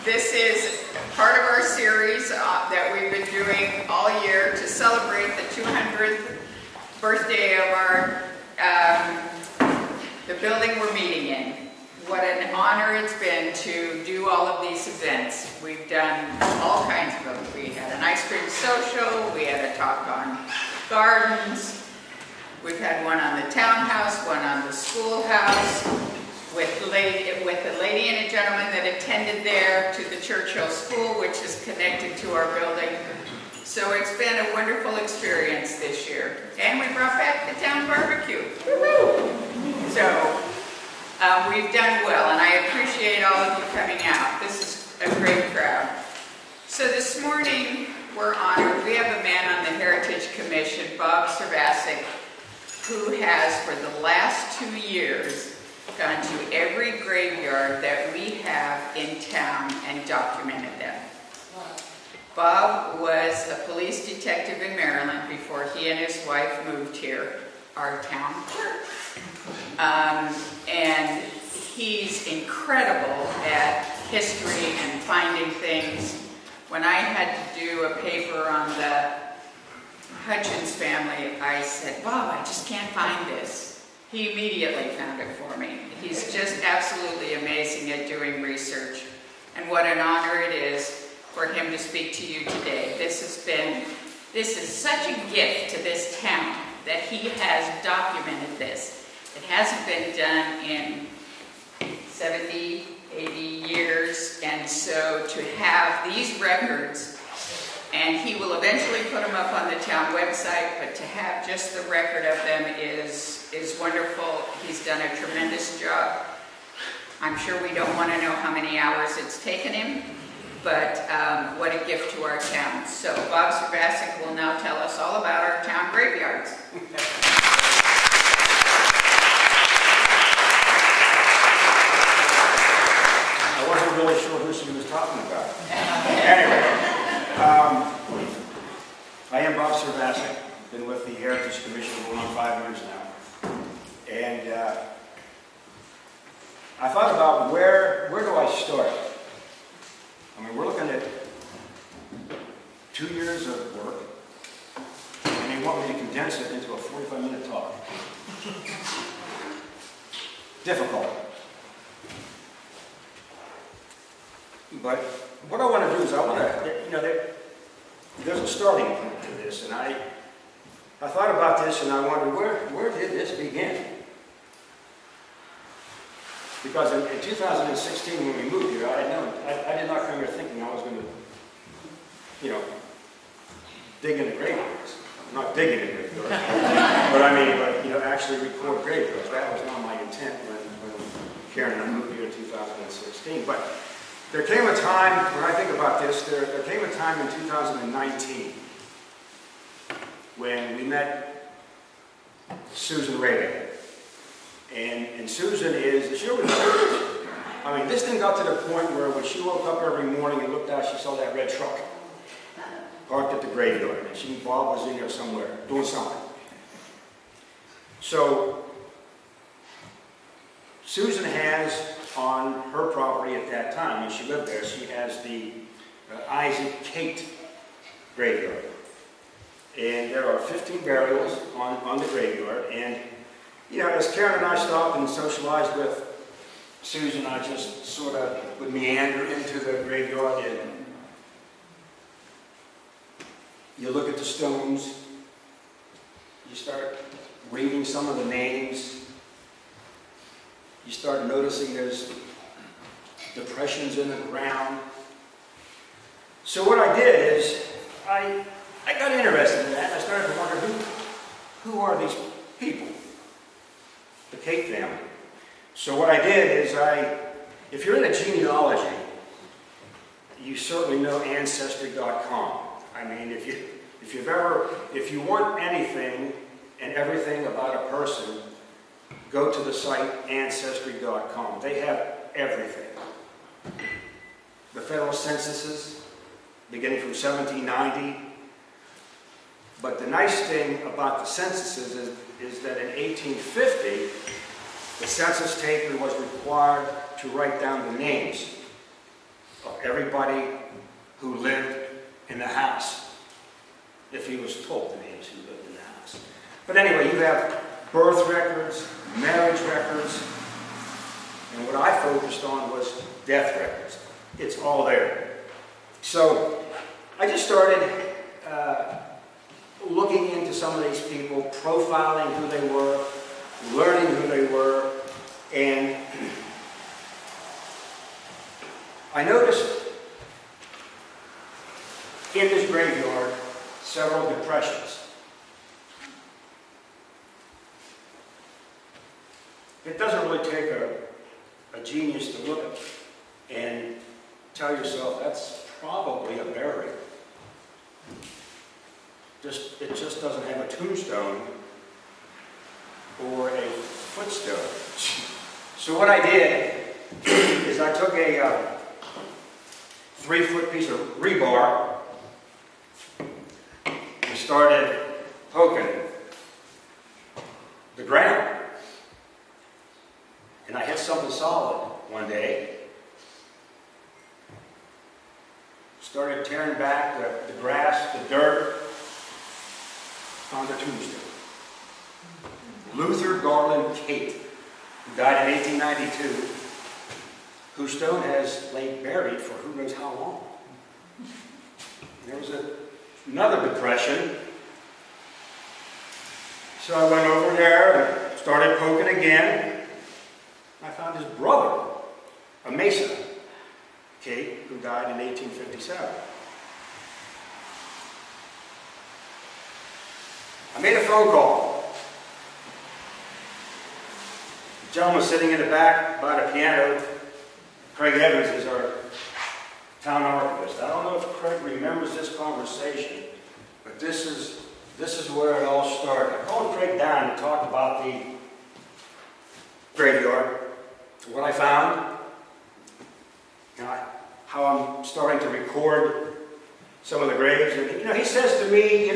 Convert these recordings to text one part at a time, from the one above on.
This is part of our series that we've been doing all year to celebrate the 200th birthday of our the building we're meeting in. What an honor it's been to do all of these events. We've done all kinds of them. We had an ice cream social, we had a talk on gardens, we've had one on the townhouse, one on the schoolhouse, with a lady and a gentleman that attended there to the Churchill School, which is connected to our building. So it's been a wonderful experience this year. And we brought back the town barbecue. Woo-hoo! So we've done well, and I appreciate all of you coming out. This is a great crowd. So this morning, we're honored. We have a man on the Heritage Commission, Bob Servacek, who has, for the last 2 years, gone to every graveyard that we have in town and documented them. Bob was a police detective in Maryland before he and his wife moved here, our town clerk. And he's incredible at history and finding things. When I had to do a paper on the Hutchins family, I said, Bob, I just can't find this. He immediately found it for me. He's just absolutely amazing at doing research. And what an honor it is for him to speak to you today. This is such a gift to this town that he has documented this. It hasn't been done in 70, 80 years, and so to have these records, and he will eventually put them up on the town website, but to have just the record of them is wonderful. He's done a tremendous job. I'm sure we don't want to know how many hours it's taken him, but what a gift to our town. So Bob Servacek will now tell us all about our town graveyards. I wasn't really sure who she was talking about. Anyway, I am Bob Servacek. Been with the Heritage Commission for around 5 years now. And I thought about where do I start? I mean, we're looking at 2 years of work, and they want me to condense it into a 45-minute talk. Difficult. But what I want to do is there's a starting point to this, and I thought about this and I wondered, where did this begin? Because in 2016 when we moved here, I did not come here thinking I was going to, dig into graveyards. Not dig into graveyards, but actually record graveyards. That was not my intent when Karen and I moved here in 2016. But there came a time, when I think about this, there came a time in 2019 when we met Susan Reagan. And Susan this thing got to the point where when she woke up every morning and looked out, she saw that red truck parked at the graveyard. And she knew Bob was in there somewhere, doing something. So, Susan has on her property at that time, and she lived there, she has the Isaac Kate graveyard. And there are 15 burials on the graveyard. And, as Karen and I stopped and socialized with Susan, I just sort of would meander into the graveyard, and you look at the stones, you start reading some of the names, you start noticing there's depressions in the ground. So what I did is, I got interested in that. I started to wonder, who are these people? The Kate family. So what I did is if you're into genealogy, you certainly know Ancestry.com. I mean, if you want anything and everything about a person, go to the site Ancestry.com. They have everything. The federal censuses, beginning from 1790. But the nice thing about the censuses is that in 1850, the census taker was required to write down the names of everybody who lived in the house, if he was told the names who lived in the house. But anyway, you have birth records, marriage records, and what I focused on was death records. It's all there. So I just started looking into some of these people, profiling who they were, learning who they were, and I noticed in this graveyard several depressions. It doesn't really take a genius to look at and tell yourself that's probably a burial. It just doesn't have a tombstone or a footstone. So what I did is I took a 3-foot piece of rebar and started poking the ground. And I hit something solid one day. Started tearing back the grass, the dirt, found a tombstone. Luther Garland Kate, who died in 1892, whose stone has lain buried for who knows how long. And there was another depression. So I went over there and started poking again. I found his brother, a Mason, Kate, who died in 1857. I made a phone call. The gentleman sitting in the back by the piano, Craig Evans, is our town archivist. I don't know if Craig remembers this conversation, but this is where it all started. I called Craig down to talk about the graveyard, what I found, how I'm starting to record some of the graves. And he says to me,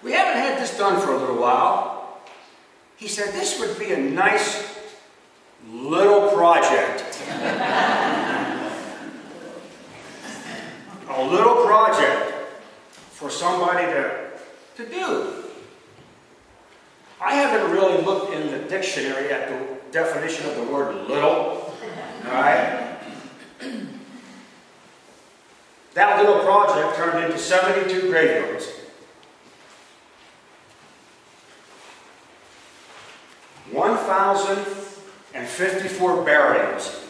we haven't had this done for a little while. He said, this would be a nice little project. A little project for somebody to do. I haven't really looked in the dictionary at the definition of the word little. All right? That little project turned into 72 graveyards. 1,054 burials.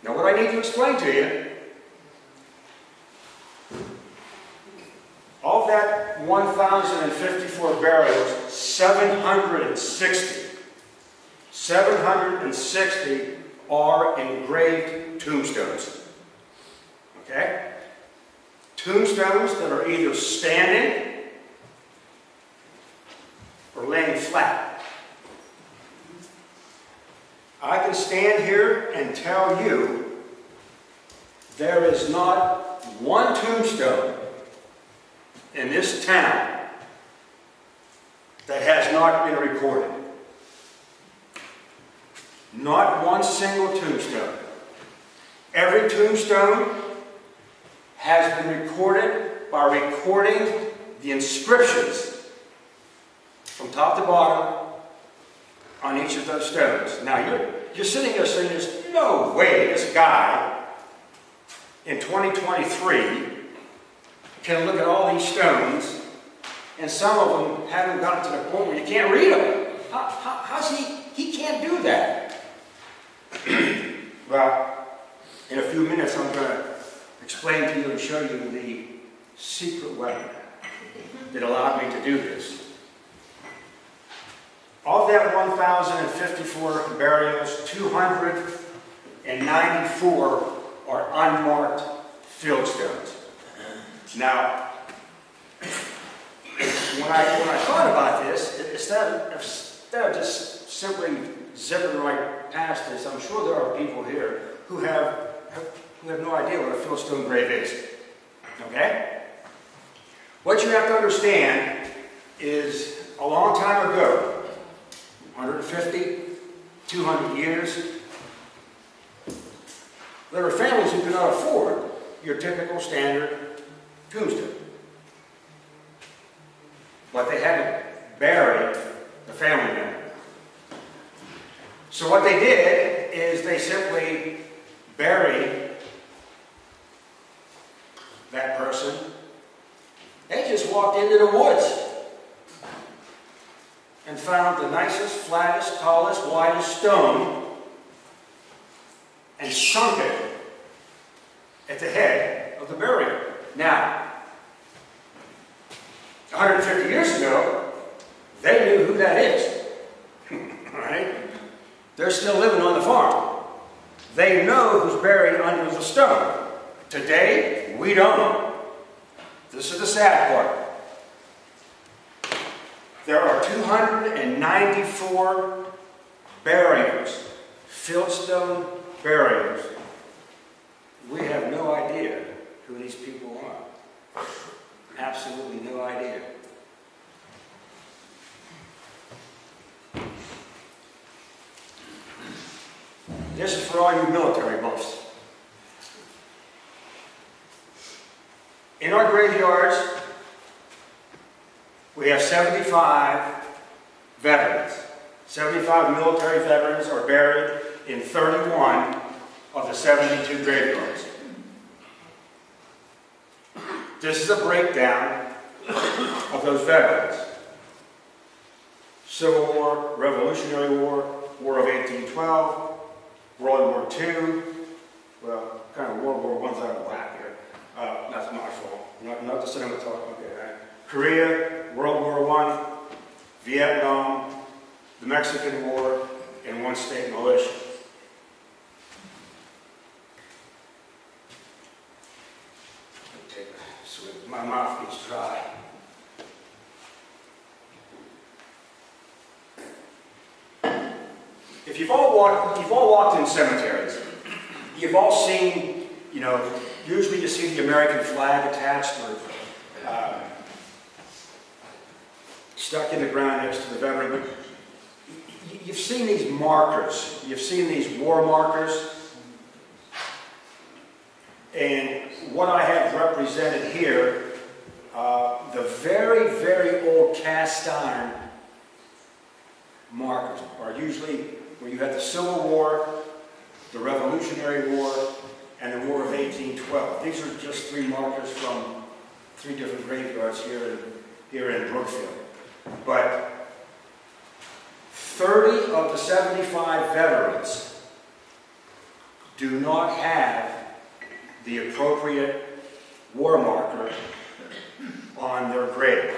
Now what I need to explain to you, of that 1,054 burials, 760 are engraved tombstones. Okay? Tombstones that are either standing or laying flat. I can stand here and tell you there is not one tombstone in this town that has not been recorded. Not one single tombstone. Every tombstone has been recorded by recording the inscriptions from top to bottom on each of those stones. Now you're sitting there saying there's no way this guy in 2023 can look at all these stones, and some of them haven't gotten to the point where you can't read them. How's he can't do that? Well, in a few minutes I'm going to explain to you and show you the secret weapon that allowed me to do this. Of that 1,054 burials, 294 are unmarked fieldstones. Now, when I thought about this, instead of just simply zipping right past this, I'm sure there are people here who have no idea what a fieldstone grave is. Okay? What you have to understand is, a long time ago, on 150, 200 years. There are families who cannot afford your typical standard tombstone. But they had to bury the family member. So what they did is they simply buried that person. They just walked into the woods and found the nicest, flattest, tallest, widest stone and sunk it at the head of the burial. Now, 150 years ago, they knew who that is. All right? They're still living on the farm. They know who's buried under the stone. Today, we don't. This is the sad part. There are 294 burials, fieldstone burials. We have no idea who these people are. Absolutely no idea. This is for all you military buffs. In our graveyards, we have 75 veterans. 75 military veterans are buried in 31 of the 72 graveyards. This is a breakdown of those veterans. Civil War, Revolutionary War, War of 1812, World War II, well, kind of World War I's out of whack here. That's my fault. Not the cinematography. Okay, right. Korea, World War I, Vietnam, the Mexican War, and one state militia. Take a swig. My mouth gets dry. If you've all walked in cemeteries, you've all seen, you know, usually you see the American flag attached or stuck in the ground next to the veteran. But you've seen these markers. You've seen these war markers. And what I have represented here, the very, very old cast iron markers are usually where you had the Civil War, the Revolutionary War, and the War of 1812. These are just 3 markers from 3 different graveyards here in Brookfield. But 30 of the 75 veterans do not have the appropriate war marker on their grave.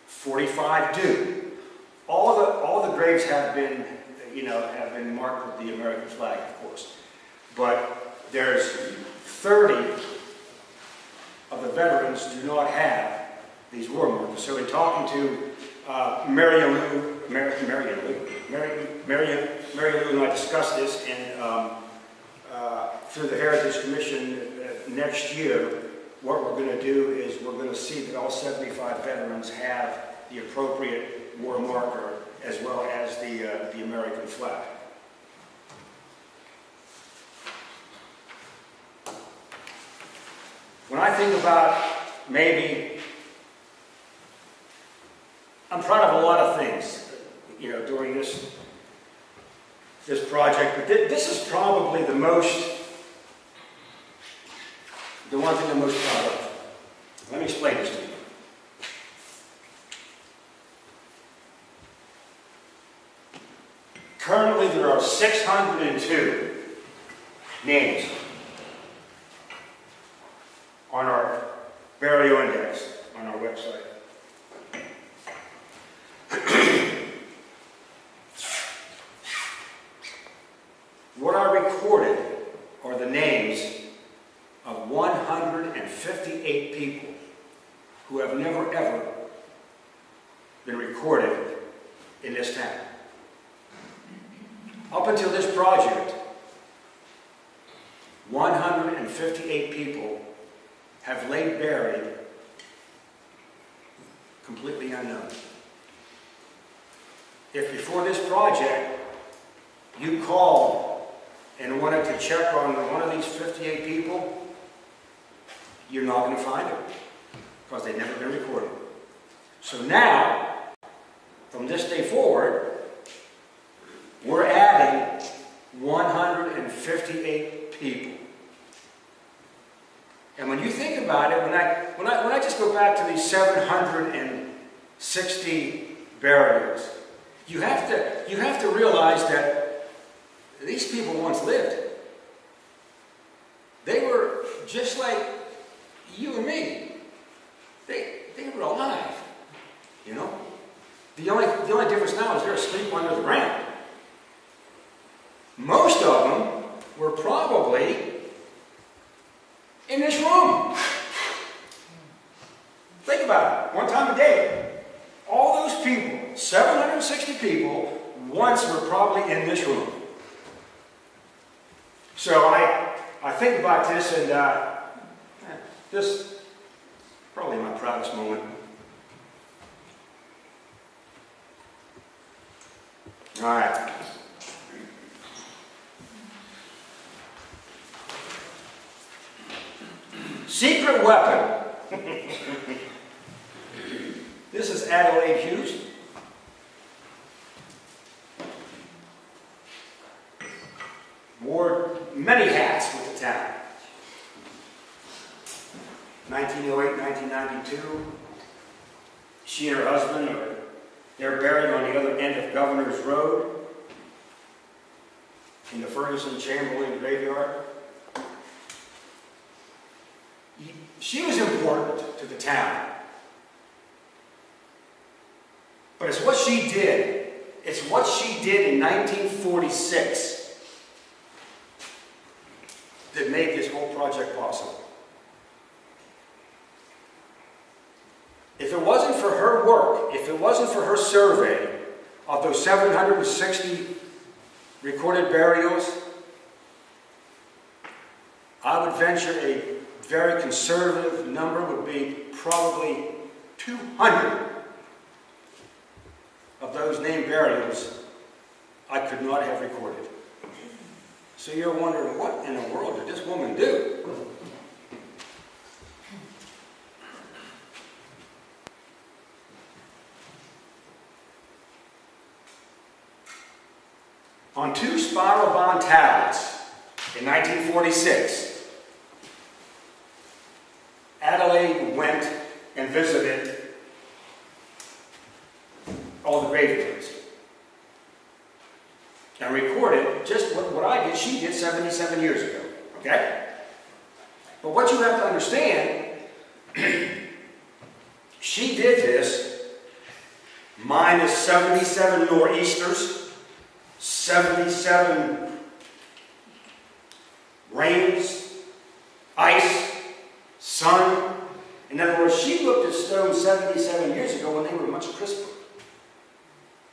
45 do. All the graves have been, have been marked with the American flag, of course. But there's 30 of the veterans do not have these war markers. So in talking to Mary Lou and I discussed this, and through the Heritage Commission next year, what we're going to do is we're going to see that all 75 veterans have the appropriate war marker as well as the American flag. When I think about maybe, I'm proud of a lot of things, during this project, but this is probably the one thing I'm most proud of. Let me explain this to you. Currently, there are 602 names on our burial index on our website. What I recorded are the names of 158 people who have never ever been recorded in this town. Up until this project, 158 people have laid buried completely unknown. if before this project you called and wanted to check on one of these 58 people, you're not going to find them because they've never been recorded. So now, from this day forward, we're adding 158 people. And when you think about it, when I just go back to these 760 burials, you have to realize that these people once lived. They were just like you and me. They were alive. You know? The only difference now is they're asleep under the ground. Most of them were probably in this room. Think about it. One time a day. All those people, 760 people, once were probably in this room. So I think about this, and this is probably my proudest moment. All right. Secret weapon. This is Adelaide Hughes. Wore many hats with the town. 1908, 1992. She and her husband they're buried on the other end of Governor's Road in the Ferguson Chamberlain graveyard. She was important to the town. But it's what she did. It's what she did in 1946 that made this whole project possible. If it wasn't for her work, if it wasn't for her survey of those 760 recorded burials, I would venture a very conservative number would be probably 200 of those named burials I could not have recorded. So you're wondering, what in the world did this woman do? On 2 spiral bond tablets in 1946, Adelaide went and visited all the graveyards and recorded just what I did, she did 77 years ago, okay? But what you have to understand, she did this minus 77 nor'easters, 77 rains, ice, sun. In other words, she looked at stones 77 years ago when they were much crisper,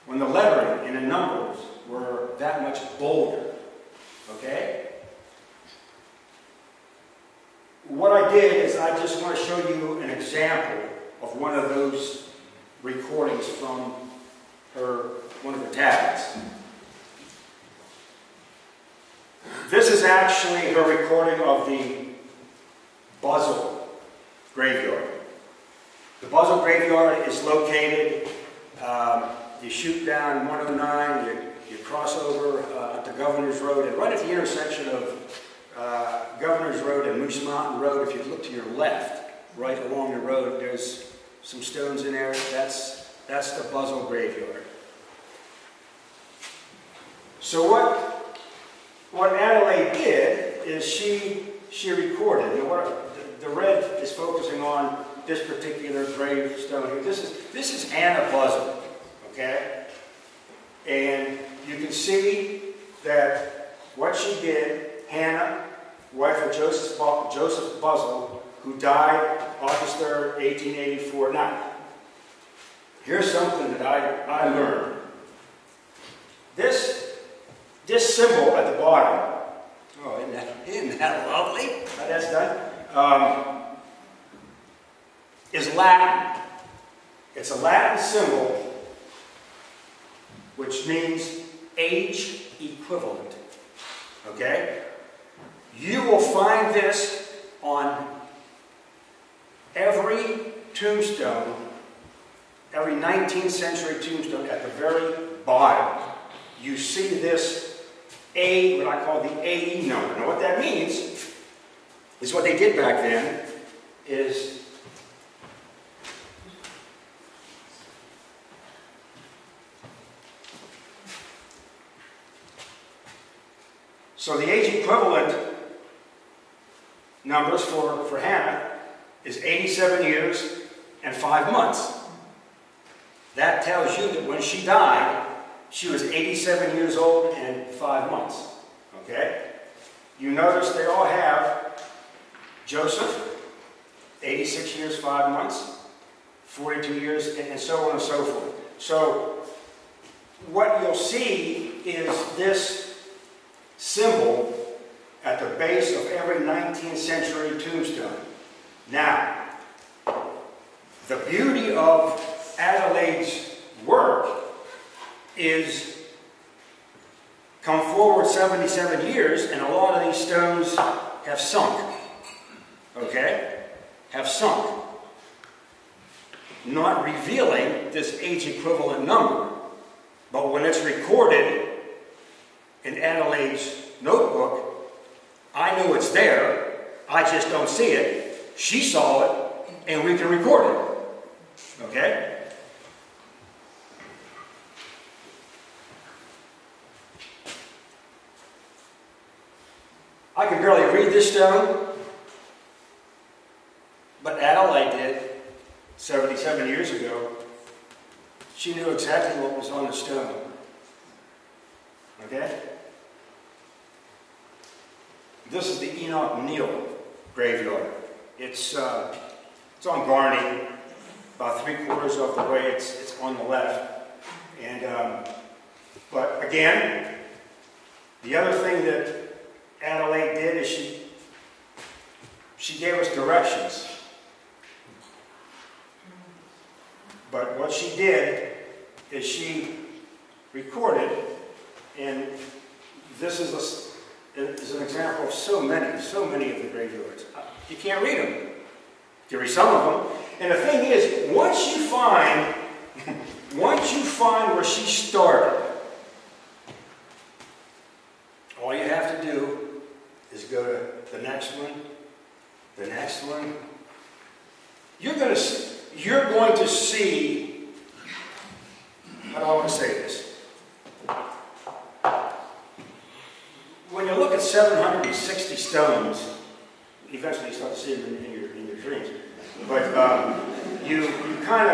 when the lettering and the numbers were that much bolder. Okay? What I did is I just want to show you an example of one of those recordings from one of her tablets. This is actually her recording of the Buzzell graveyard. The Buzzell graveyard is located, you shoot down 109, you cross over to Governor's Road, and right at the intersection of Governor's Road and Moose Mountain Road, if you look to your left, right along the road, there's some stones in there. That's the Buzzell graveyard. So what Adelaide did is she recorded. And the red is focusing on this particular gravestone here. This is Anna Buzzell, okay? And you can see that what she did, Hannah, wife of Joseph Buzzell, who died August 3rd, 1884. Now, here's something that I learned. This symbol at the bottom, oh, isn't that lovely? How that's done? Is Latin. It's a Latin symbol which means age equivalent. Okay? You will find this on every tombstone, every 19th century tombstone at the very bottom. You see this A, what I call the AE number. Now what that means is what they did back then is so the age equivalent numbers for Hannah is 87 years and 5 months. That tells you that when she died, she was 87 years old and 5 months. Okay? You notice they all have Joseph, 86 years, 5 months, 42 years, and so on and so forth. So, what you'll see is this symbol at the base of every 19th century tombstone. Now, the beauty of Adelaide's work is come forward 77 years and a lot of these stones have sunk. Okay? Have sunk. Not revealing this age equivalent number. But when it's recorded in Adelaide's notebook, I know it's there, I just don't see it. She saw it, and we can record it. Okay? I can barely read this stone, but Adelaide did 77 years ago. She knew exactly what was on the stone. Okay? This is the Enoch Neal graveyard. It's on Garney, about 3/4 of the way. It's on the left. And but again, the other thing that Adelaide did is she gave us directions. But what she did is she recorded, and this is an example of so many of the graveyards. You can't read them. You can read some of them. And the thing is, once you find where she started, all you have to do is go to the next one, the next one. You're going to see, how do I want to say this? When you look at 760 stones, eventually you start to see them in your dreams. But you kind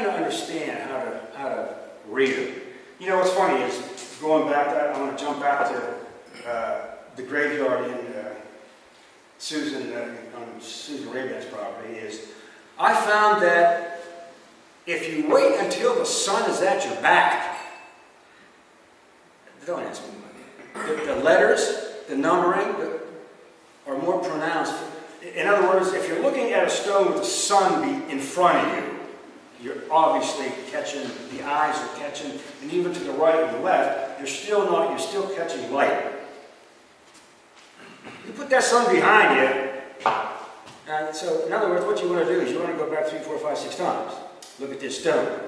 of understand how to read them. You know what's funny is going back. I want to jump back to the graveyard in Susan Rayburn's property. Is I found that if you wait until the sun is at your back, don't ask me. The letters, the numbering are more pronounced. In other words, if you're looking at a stone with the sun in front of you, you're obviously catching, the eyes are catching, and even to the right and the left, you're still catching light. You put that sun behind you, so in other words, what you want to do is you want to go back 3, 4, 5, 6 times. Look at this stone.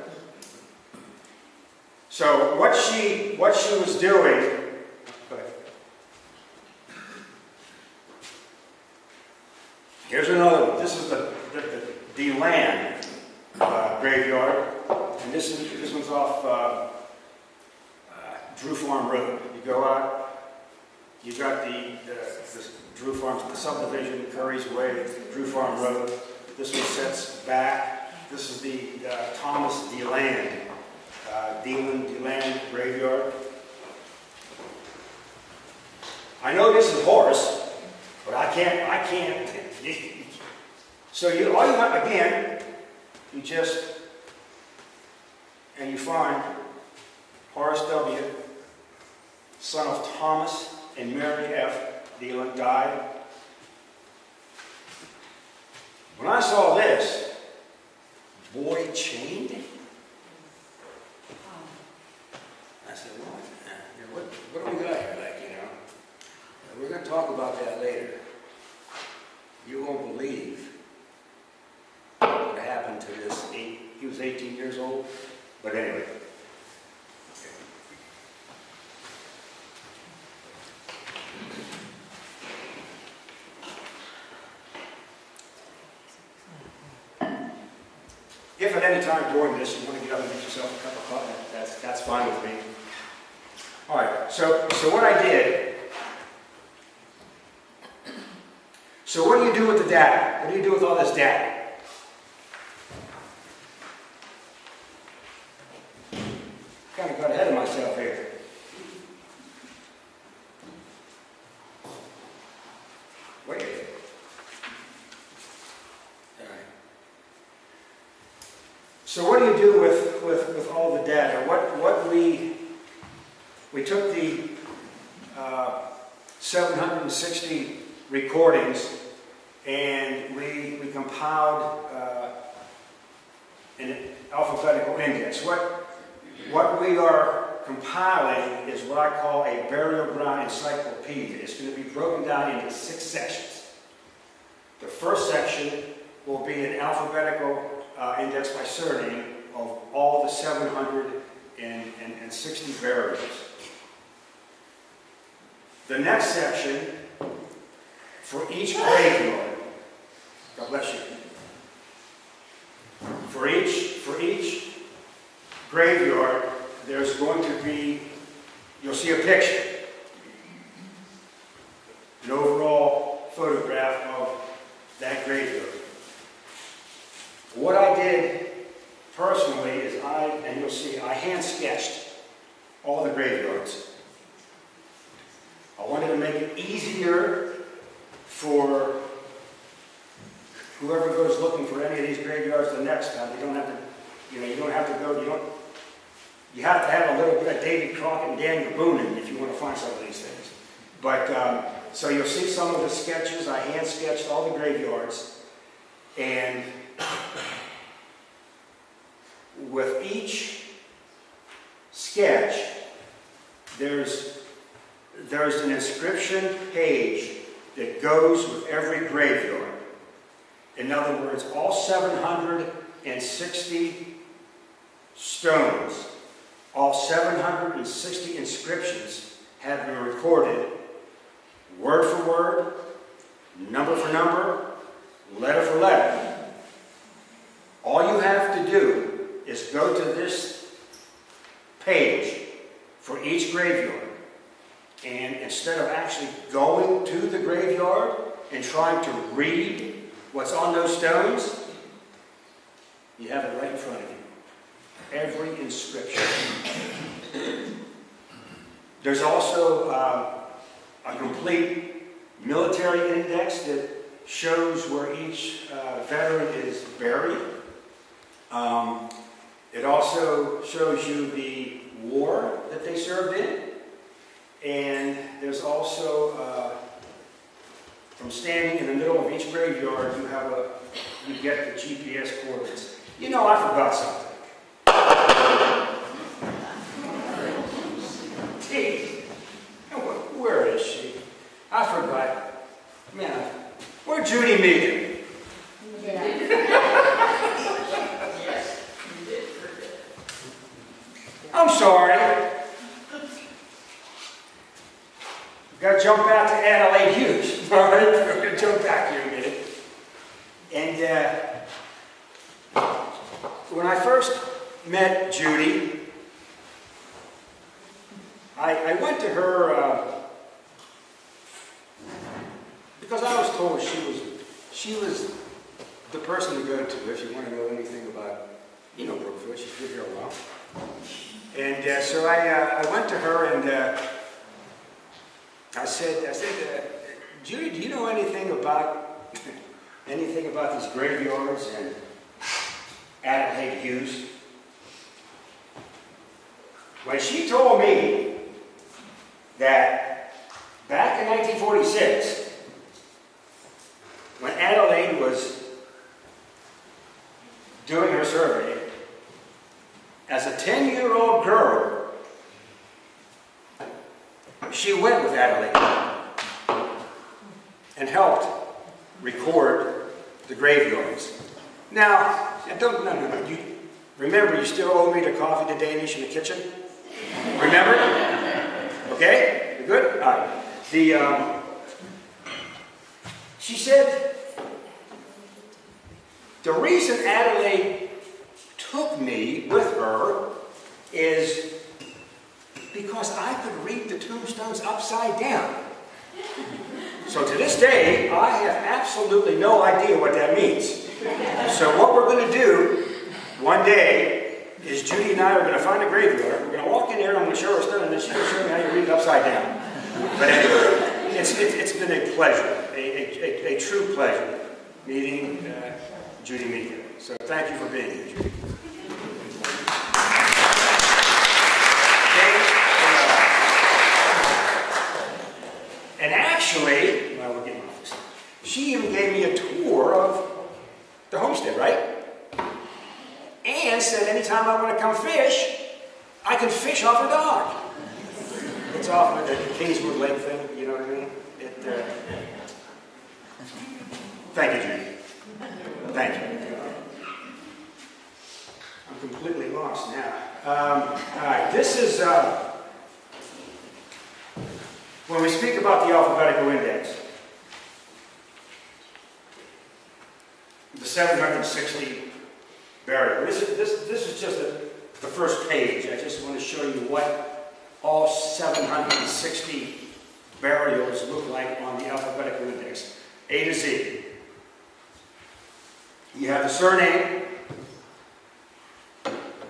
So what she was doing, here's another one. This is the DeLand graveyard, and this one's off Drew Farm Road. You go out, you got the Drew Farms, the subdivision, Curry's Way, Drew Farm Road. This one sets back. This is the Thomas DeLand. DeLand graveyard. I know this is Horace, but I can't. So all you want, again, you find Horace W., son of Thomas and Mary F. DeLand, died. When I saw this, boy chained, said, what? You know, what do we got here? Like, you know, we're going to talk about that later. You won't believe what happened to this. He was 18 years old, but anyway. If at any time during this you want to get up and get yourself a cup of coffee, that's fine with me. All right, so what I did, so what do you do with the data? What do you do with all this data? Kind of got ahead of myself here. Wait a minute. All right. So what do you do with all the data? What we took the 760 recordings and we compiled an alphabetical index. What we are compiling is what I call a burial ground encyclopedia. It's going to be broken down into 6 sections. The first section will be an alphabetical index by surname of all the 760 burials. The next section, for each graveyard, God bless you, for each graveyard, there's going to be, you'll see a picture, an overall photograph of that graveyard. What I did personally is and you'll see, I hand sketched all the graveyards. I wanted to make it easier for whoever goes looking for any of these graveyards the next time. You don't have to, you have to have a little bit of Davy Crockett and Daniel Boone if you want to find some of these things. But, so you'll see some of the sketches. I hand sketched all the graveyards. And with each sketch, there's an inscription page that goes with every graveyard. In other words, all 760 stones, all 760 inscriptions have been recorded word for word, number for number, letter for letter. All you have to do is go to this page for each graveyard. And instead of actually going to the graveyard and trying to read what's on those stones, you have it right in front of you. Every inscription. There's also a complete military index that shows where each veteran is buried. It also shows you the war that they served in. And there's also, from standing in the middle of each graveyard, you get the GPS coordinates. You know, I forgot something. Gee, where is she? I forgot. Man, where'd Judy meet him? Yes, you did forget. I'm sorry. Got to jump back to Adelaide Hughes. All right, we're going to jump back here a minute. And when I first met Judy, I went to her because I was told she was the person to go to if you want to know anything about, Brookfield. She's been here a while. And so I went to her and I said, Judy, do you know anything about these graveyards and Adelaide Hughes? When she told me that back in 1946, when Adelaide was doing her survey, as a 10-year-old girl, she went with Adelaide and helped record the graveyards. Now, no. Remember, you still owe me the coffee, the Danish, in the kitchen? Remember? Okay? You good? All right. She said, the reason Adelaide took me with her is because I could read the tombstones upside down. So to this day, I have absolutely no idea what that means. So what we're going to do one day is Judy and I are going to find a graveyard. We're going to walk in there, I'm going to show her stuff, and then she's going to show me how you read it upside down. But anyway, it's been a pleasure, a true pleasure meeting Judy Meeker. So thank you for being here, Judy. And actually, well, we're getting off this. She even gave me a tour of the homestead, right? And said anytime I want to come fish, I can fish off her dock. It's off of the Kingswood Lake thing, you know what I mean? Thank you, Judy. Thank you. I'm completely lost now. All right, this is... when we speak about the alphabetical index, the 760 burial. This is just the first page. I just want to show you what all 760 burials look like on the alphabetical index, A to Z. You have the surname,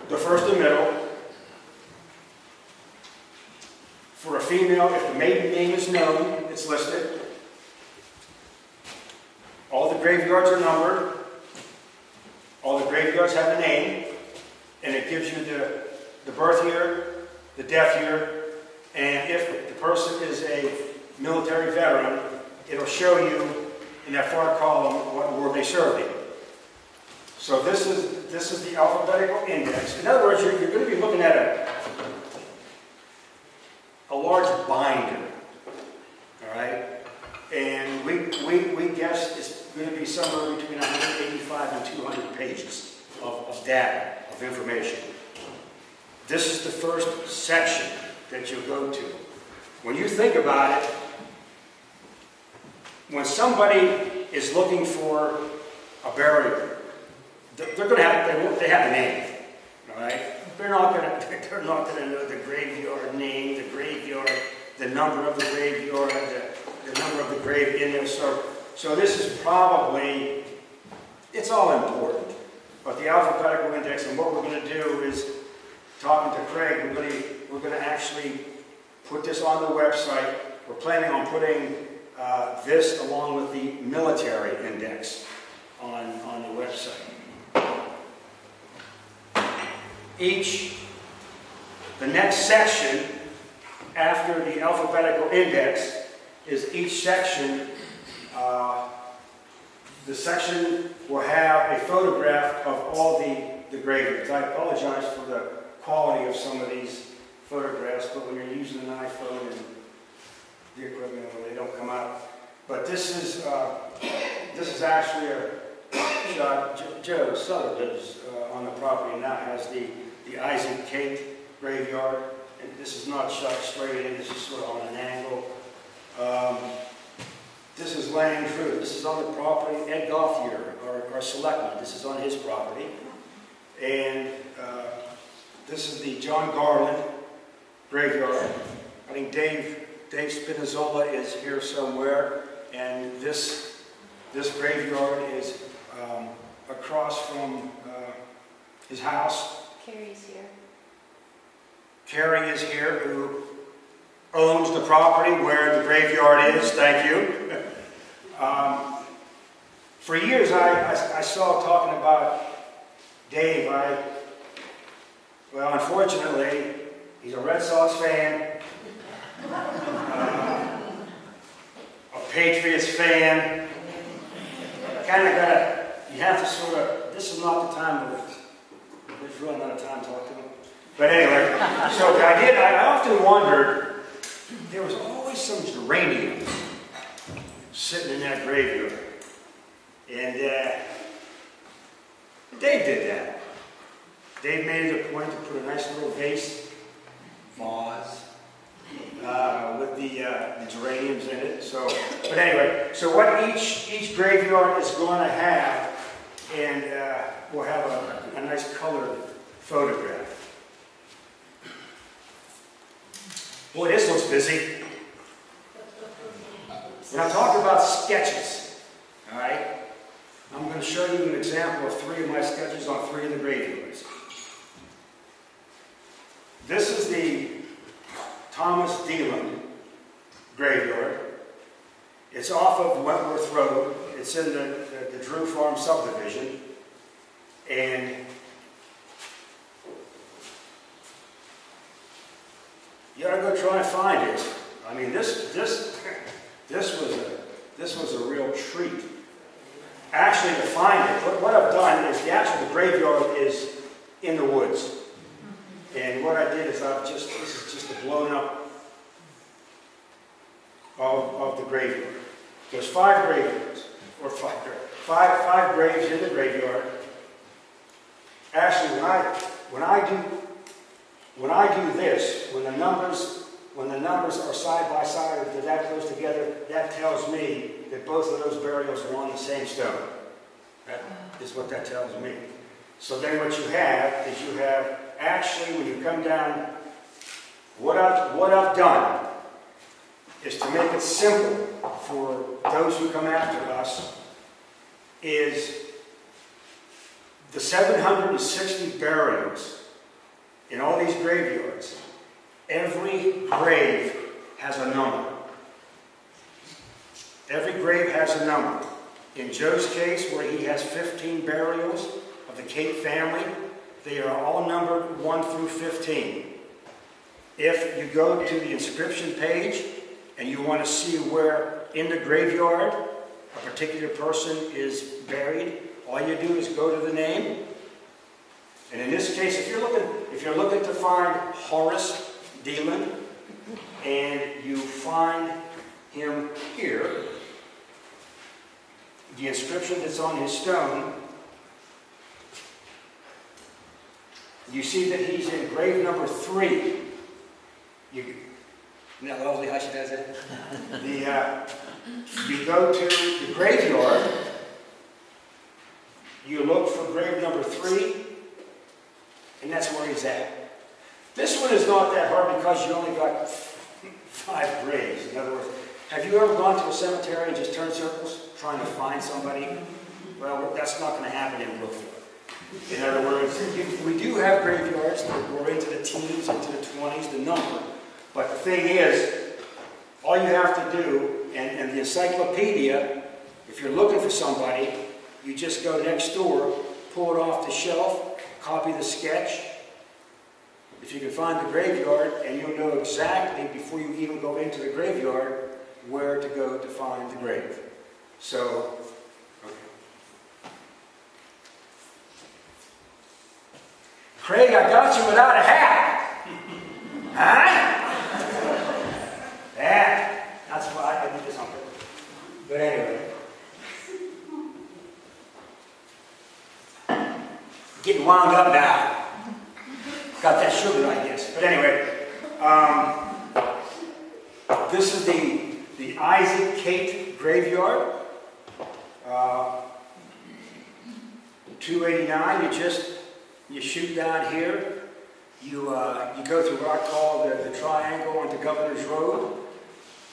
the first and middle. For a female, if the maiden name is known, it's listed. All the graveyards are numbered. All the graveyards have a name. And it gives you the birth year, the death year, and if the person is a military veteran, it'll show you in that far column what war they served in. So this is the alphabetical index. In other words, you're going to be looking at a large binder, all right? And we guess it's going to be somewhere between 185 and 200 pages of data, of information. This is the first section that you'll go to. When you think about it, when somebody is looking for a burial, they're going to have, they have a name, all right? They're not going to know the graveyard name, the graveyard, the number of the graveyard, the number of the grave in there. So this is probably, it's all important. But the alphabetical index, and what we're going to do is, talking to Craig, we're going to actually put this on the website. We're planning on putting this along with the military index on the website. The next section after the alphabetical index is each section. The section will have a photograph of all the graveyards. I apologize for the quality of some of these photographs, but when you're using an iPhone and the equipment, they don't come out. But this is actually a shot. Joe Sutter lives on the property now, has the Isaac Kate graveyard. And this is not shot straight in, this is sort of on an angle. This is laying true. This is on the property. Ed Gauthier, our selectman, this is on his property. And this is the John Garland graveyard. I think Dave Spinazzola is here somewhere. And this graveyard is across from his house. Carrie's here. Carrie is here, who owns the property where the graveyard is. Thank you. For years, I saw talking about Dave. Well, unfortunately, he's a Red Sox fan, a Patriots fan. Kind of you have to sort of, this is not the time there's really not a time to talk to him. But anyway, so I often wondered there was always some geraniums sitting in that graveyard. And Dave did that. Dave made it a point to put a nice little vase with the geraniums in it. So, but anyway, so what each graveyard is going to have, and we'll have a nice colored photograph. Boy, this looks busy. When I talk about sketches, all right, I'm going to show you an example of 3 of my sketches on 3 of the graveyards. This is the Thomas Deland graveyard. It's off of Wentworth Road. It's in the Drew Farm subdivision. And you ought to go try and find it. I mean, this was a real treat. Actually, to find it, what I've done is the actual graveyard is in the woods. And what I did is this is just a blown up of the graveyard. There's 5 graveyards, or 5 graves in the graveyard. Actually, when I do this, when the numbers are side by side, or that goes together, that tells me that both of those burials are on the same stone. That is what that tells me. So then what you have is actually, when you come down, what I've done is to make it simple for those who come after us, is the 760 burials in all these graveyards. Every grave has a number. Every grave has a number. In Joe's case, where he has 15 burials of the Kate family, they are all numbered 1 through 15. If you go to the inscription page and you want to see where in the graveyard a particular person is buried, all you do is go to the name. And in this case, if you're looking to find Horace Deland, and you find him here, the inscription that's on his stone, you see that he's in grave number 3. Isn't that lovely how she does it? You go to the graveyard, you look for grave number 3, and that's where he's at. This one is not that hard because you only got 5 graves. In other words, have you ever gone to a cemetery and just turned circles trying to find somebody? Well, that's not going to happen in Brookfield. In other words, we do have graveyards that go into the teens, into the 20s, the number. But the thing is, all you have to do, and the encyclopedia, if you're looking for somebody, you just go next door, pull it off the shelf, copy the sketch. If you can find the graveyard, and you'll know exactly, before you even go into the graveyard, where to go to find the grave. So, okay. Craig, I got you without a hat. Huh? Yeah, that's why I did this on purpose. But anyway. Getting wound up now. Got that sugar, I guess. But anyway, this is the Isaac Kate graveyard. 289. You shoot down here. You go through what I call the triangle onto Governor's Road,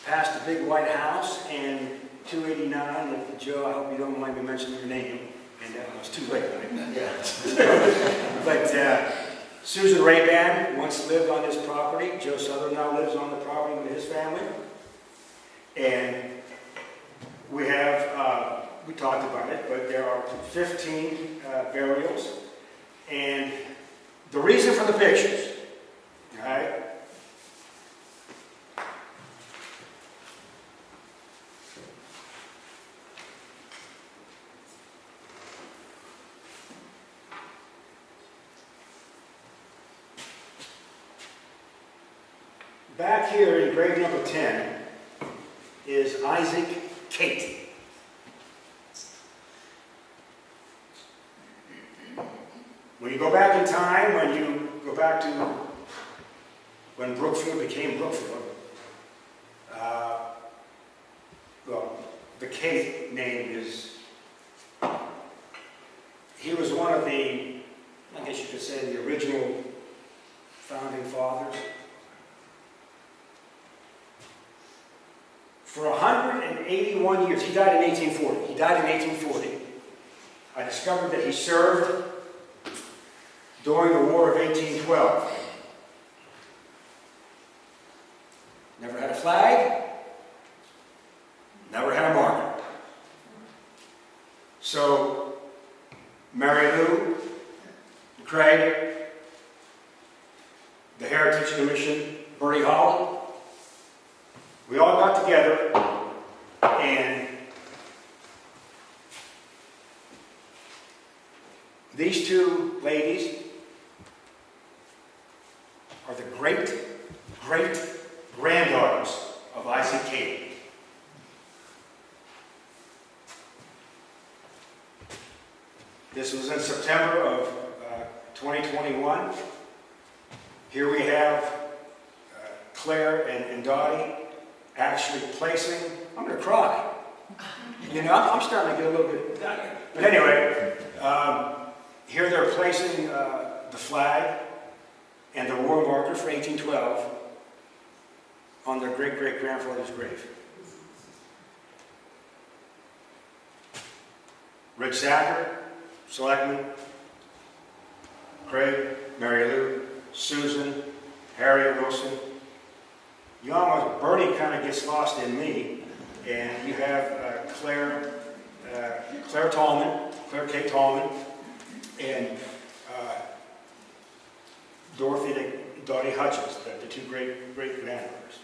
past the big white house, and 289. And Joe, I hope you don't mind me mentioning your name. And it's too late, right? Yeah. But Susan Rayban once lived on this property. Joe Southern now lives on the property with his family. And we have, we talked about it, but there are 15 burials. And the reason for the pictures, all right? Back here in grave number 10 is Isaac Kate. When you go back in time, when you go back to when Brookfield became Brookfield, well, the Kate name is, he was one of the, I guess you could say, the original founding fathers. For 181 years, he died in 1840. He died in 1840. I discovered that he served during the War of 1812. Never had a flag, never had a marker. So, Mary Lou, Craig, the Heritage Commission, Bertie Holland, we all got together and these two ladies are the great-great-granddaughters of Isaac Kate. This was in September of 2021. Here we have Claire and Dottie actually placing, I'm going to cry. You know, I'm starting to get a little bit, but anyway, here they're placing the flag and the war marker for 1812 on their great-great-grandfather's grave. Rich Sacker, Selectman, Craig, Mary Lou, Susan, Harriet Wilson. You almost, Bertie kind of gets lost in me, and you have Claire Kate Tallman, and Dottie Hutchins, the two great-grandmothers.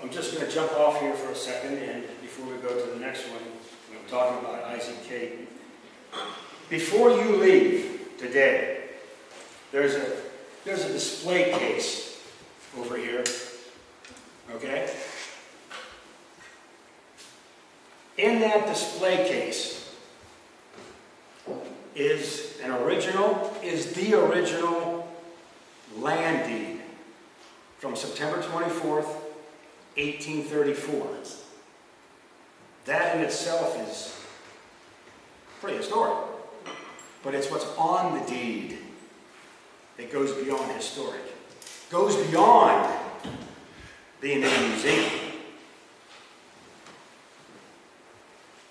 I'm just going to jump off here for a second, and before we go to the next one, I'm talking about Isaac Kate. Before you leave today, there's a display case over here, okay? In that display case is the original land deed from September 24th, 1834. That in itself is pretty historic, but it's what's on the deed that goes beyond historic, goes beyond being in a museum.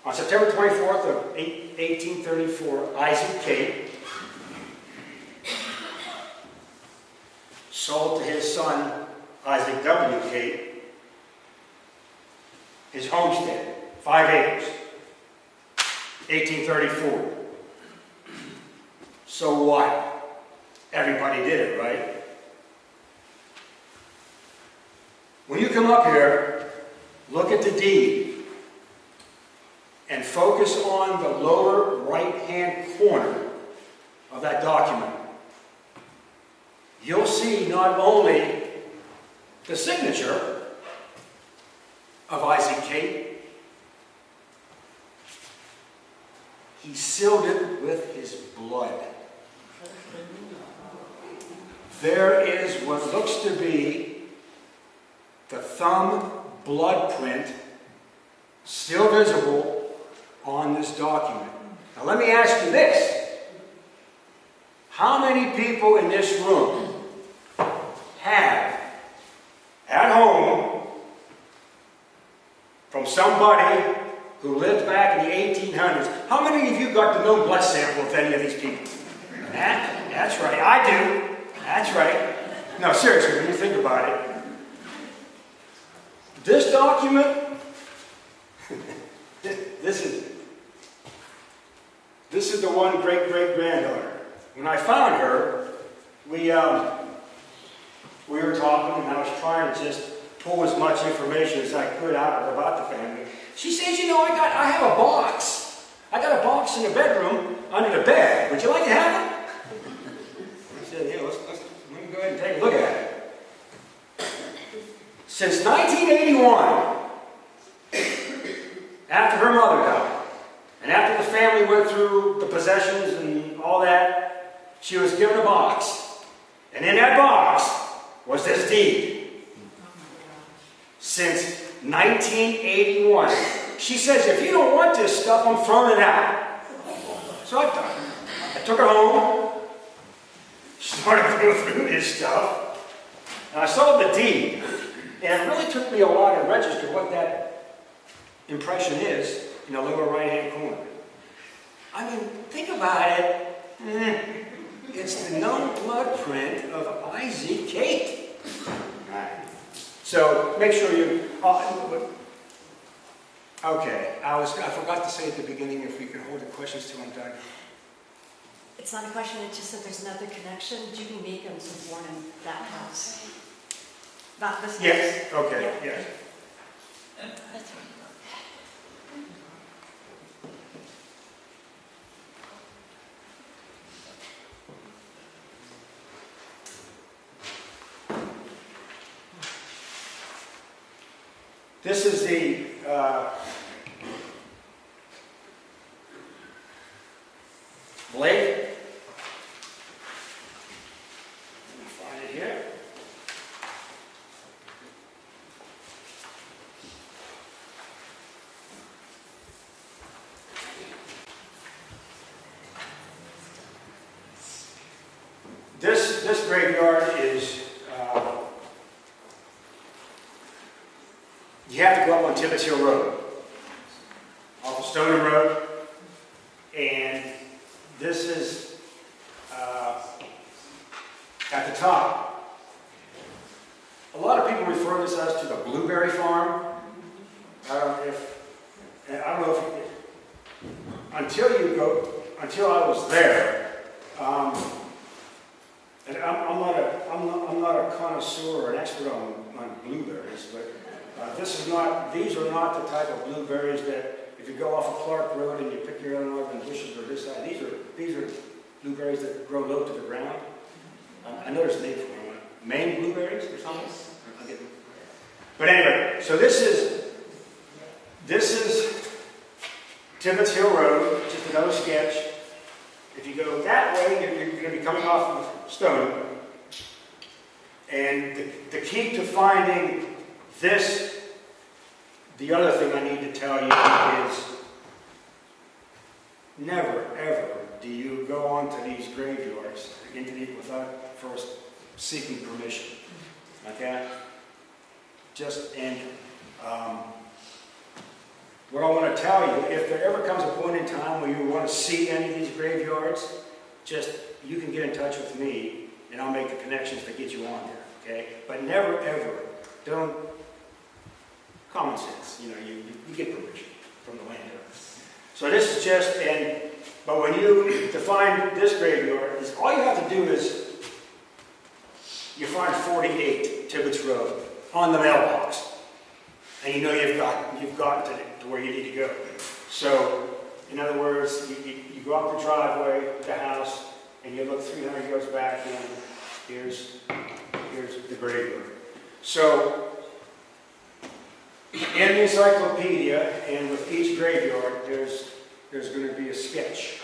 On September 24th of 1834, Isaac Kate sold to his son, Isaac W. Kate, his homestead, 5 acres, 1834. So what? Everybody did it, right? When you come up here, look at the deed and focus on the lower right-hand corner of that document. You'll see not only the signature of Isaac Kate, he sealed it with his blood. There is what looks to be the thumb blood print still visible on this document. Now let me ask you this. How many people in this room have at home from somebody who lived back in the 1800s? How many of you got the known blood sample of any of these people? That's right, I do. That's right. No, seriously, when you think about it, this document, this is the one great-great-granddaughter. When I found her, we were talking, and I was trying to just pull as much information as I could out of her about the family. She says, you know, I have a box. I got a box in the bedroom under the bed. Would you like to have it? I said, yeah, let me go ahead and take a look at it. Since 1981, after her mother died, and after the family went through the possessions and all that, she was given a box. And in that box was this deed. Since 1981. She says, if you don't want this stuff, I'm throwing it out. So I took her home, started going through this stuff, and I saw the deed. And it really took me a while to register what that impression is in the lower right-hand corner. I mean, think about it. It's the known blood print of I.Z. Kate. So make sure you. Okay, I forgot to say at the beginning if we could hold the questions till I'm done. It's not a question, it's just that there's another connection. Judy Meekins was born in that house. Not this house. Yes, okay, yeah. Yes. This is the lake. Let me find it here. This graveyard is. You have to go up on Tibbetts Hill Road, off of Stoneham Road, and this is at the top. A lot of people refer this as to the Blueberry Farm. I don't know if until I was there, and I'm not a connoisseur or an expert on blueberries, but. These are not the type of blueberries that if you go off of Clark Road and you pick your own up in bushes or this side, these are blueberries that grow low to the ground. I know there's a name for them. Maine blueberries or something? Okay. But anyway, so this is Tibbetts Hill Road, just another sketch. If you go that way, you're going to be coming off of Stoneham. And the key to finding this, the other thing I need to tell you is never, ever do you go onto these graveyards without first seeking permission. Okay? What I want to tell you, if there ever comes a point in time where you want to see any of these graveyards, you can get in touch with me and I'll make the connections to get you on there. Okay? But never, ever, don't. Common sense, you get permission from the landowner. So this is just, but when you define this graveyard, all you have to do is, you find 48 Tibbetts Road on the mailbox. And you know you've gotten to where you need to go. So, in other words, you go up the driveway, the house, and you look 300 yards back, and here's the graveyard. So, in the encyclopedia and with each graveyard, there's going to be a sketch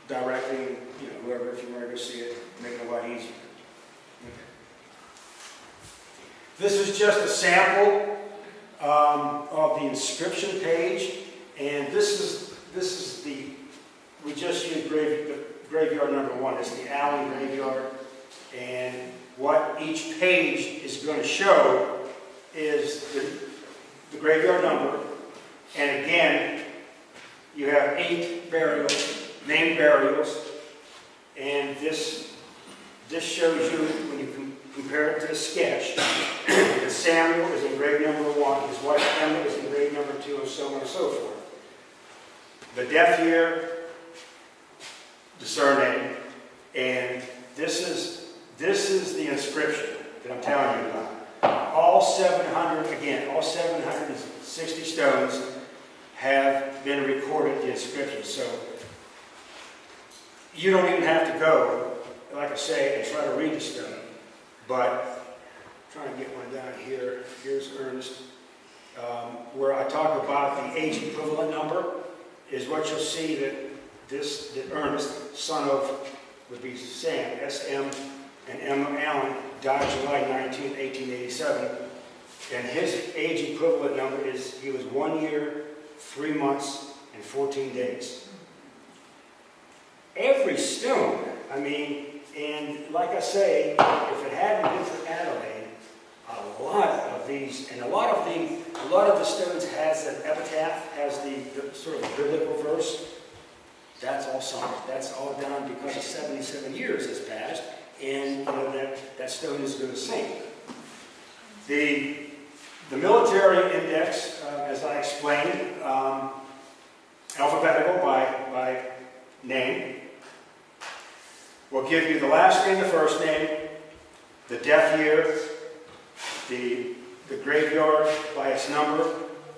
directing, whoever, if you want to go see it, make it a lot easier. Okay. This is just a sample of the inscription page, and this is we just used graveyard number 1. It's the Allen graveyard, and what each page is going to show is the graveyard number, and again, you have 8 burials, named burials, and this shows you, when you compare it to the sketch, that Samuel is in grave number 1, his wife Emma is in grave number 2, and so on and so forth. The death year, the surname, and this is the inscription that I'm telling you about. All 760 stones have been recorded, the inscription. So you don't even have to go, like I say, and try to read the stone. But trying to get one down here. Here's Ernest. Where I talk about the age equivalent number is what you'll see that that Ernest, son of, would be Sam, S.M. and M. Allen, died July 19, 1887. And his age equivalent number is, he was 1 year, 3 months, and 14 days. Every stone, I mean, and like I say, if it hadn't been for Adelaide, a lot of these, and a lot of the stones has an epitaph, has the sort of biblical verse. That's all sung. That's all done because of 77 years has passed, and you know, that stone is going to sing. The military index, as I explained, alphabetical by name, will give you the last name, the first name, the death year, the graveyard by its number,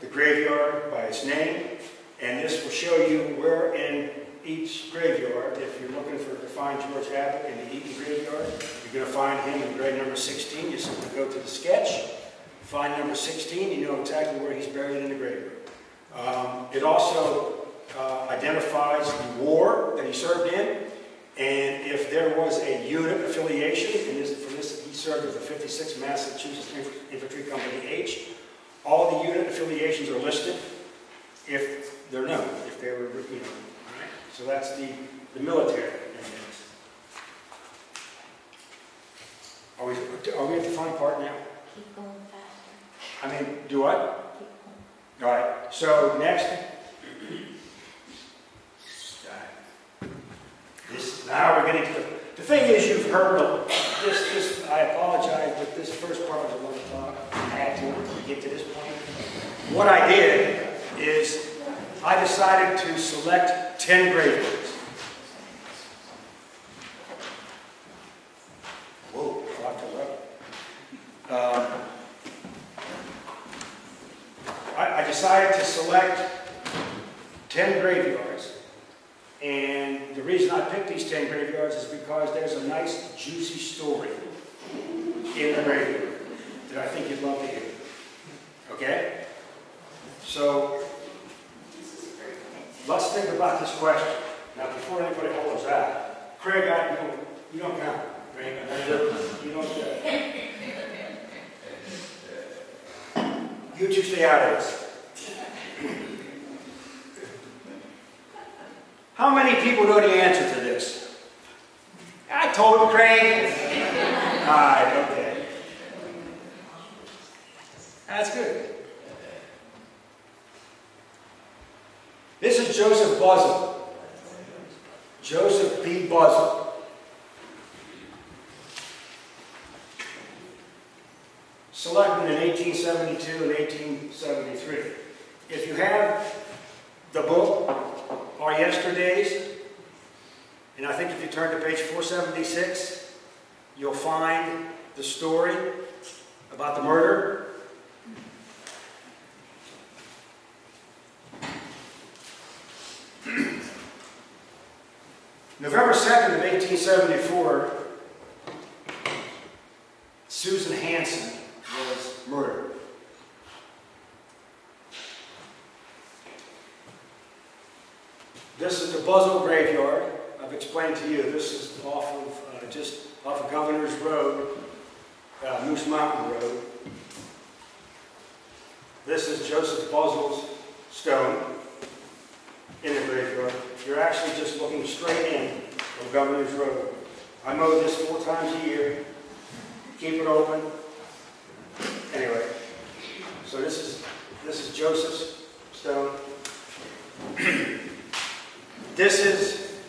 the graveyard by its name, and this will show you where in each graveyard, if you're looking to find George Abbott in the Eaton graveyard, you're going to find him in grave number 16. You simply go to the sketch, find number 16, you know exactly where he's buried in the graveyard. It also identifies the war that he served in, and if there was a unit affiliation, and for this he served with the 56th Massachusetts Infantry Company H, all the unit affiliations are listed if they're known, if they were, you know. So that's the military index. Are we at the fun part now? Keep going faster. I mean, do what? Keep going. All right. So next. Now we're getting to the thing is, you've heard this. I apologize, but this first part was a long talk. I had to get to this point. What I did is I decided to select 10 graveyards. Whoa, clock is up. I decided to select 10 graveyards. And the reason I picked these 10 graveyards is because there's a nice, juicy story in the graveyard that I think you'd love to hear. Okay? So, let's think about this question. Now, before anybody holds out, Craig, you don't count. Craig, you don't You two stay out of this. How many people know the answer to this? I told Craig. All right, okay. That's good. This is Joseph Buzzell. Joseph B. Buzzell. Selected in 1872 and 1873. If you have the book, Our Yesterdays, and I think if you turn to page 476, you'll find the story about the murder. November 2nd of 1874, Susan Hanson was murdered. This is the Buzzell graveyard. I've explained to you. This is off of just off of Governor's Road, Moose Mountain Road. This is Joseph Buzzell's stone in the graveyard. You're actually just looking straight in from Governor's Road. I mow this 4 times a year. Keep it open. Anyway, so this is Joseph's stone. This is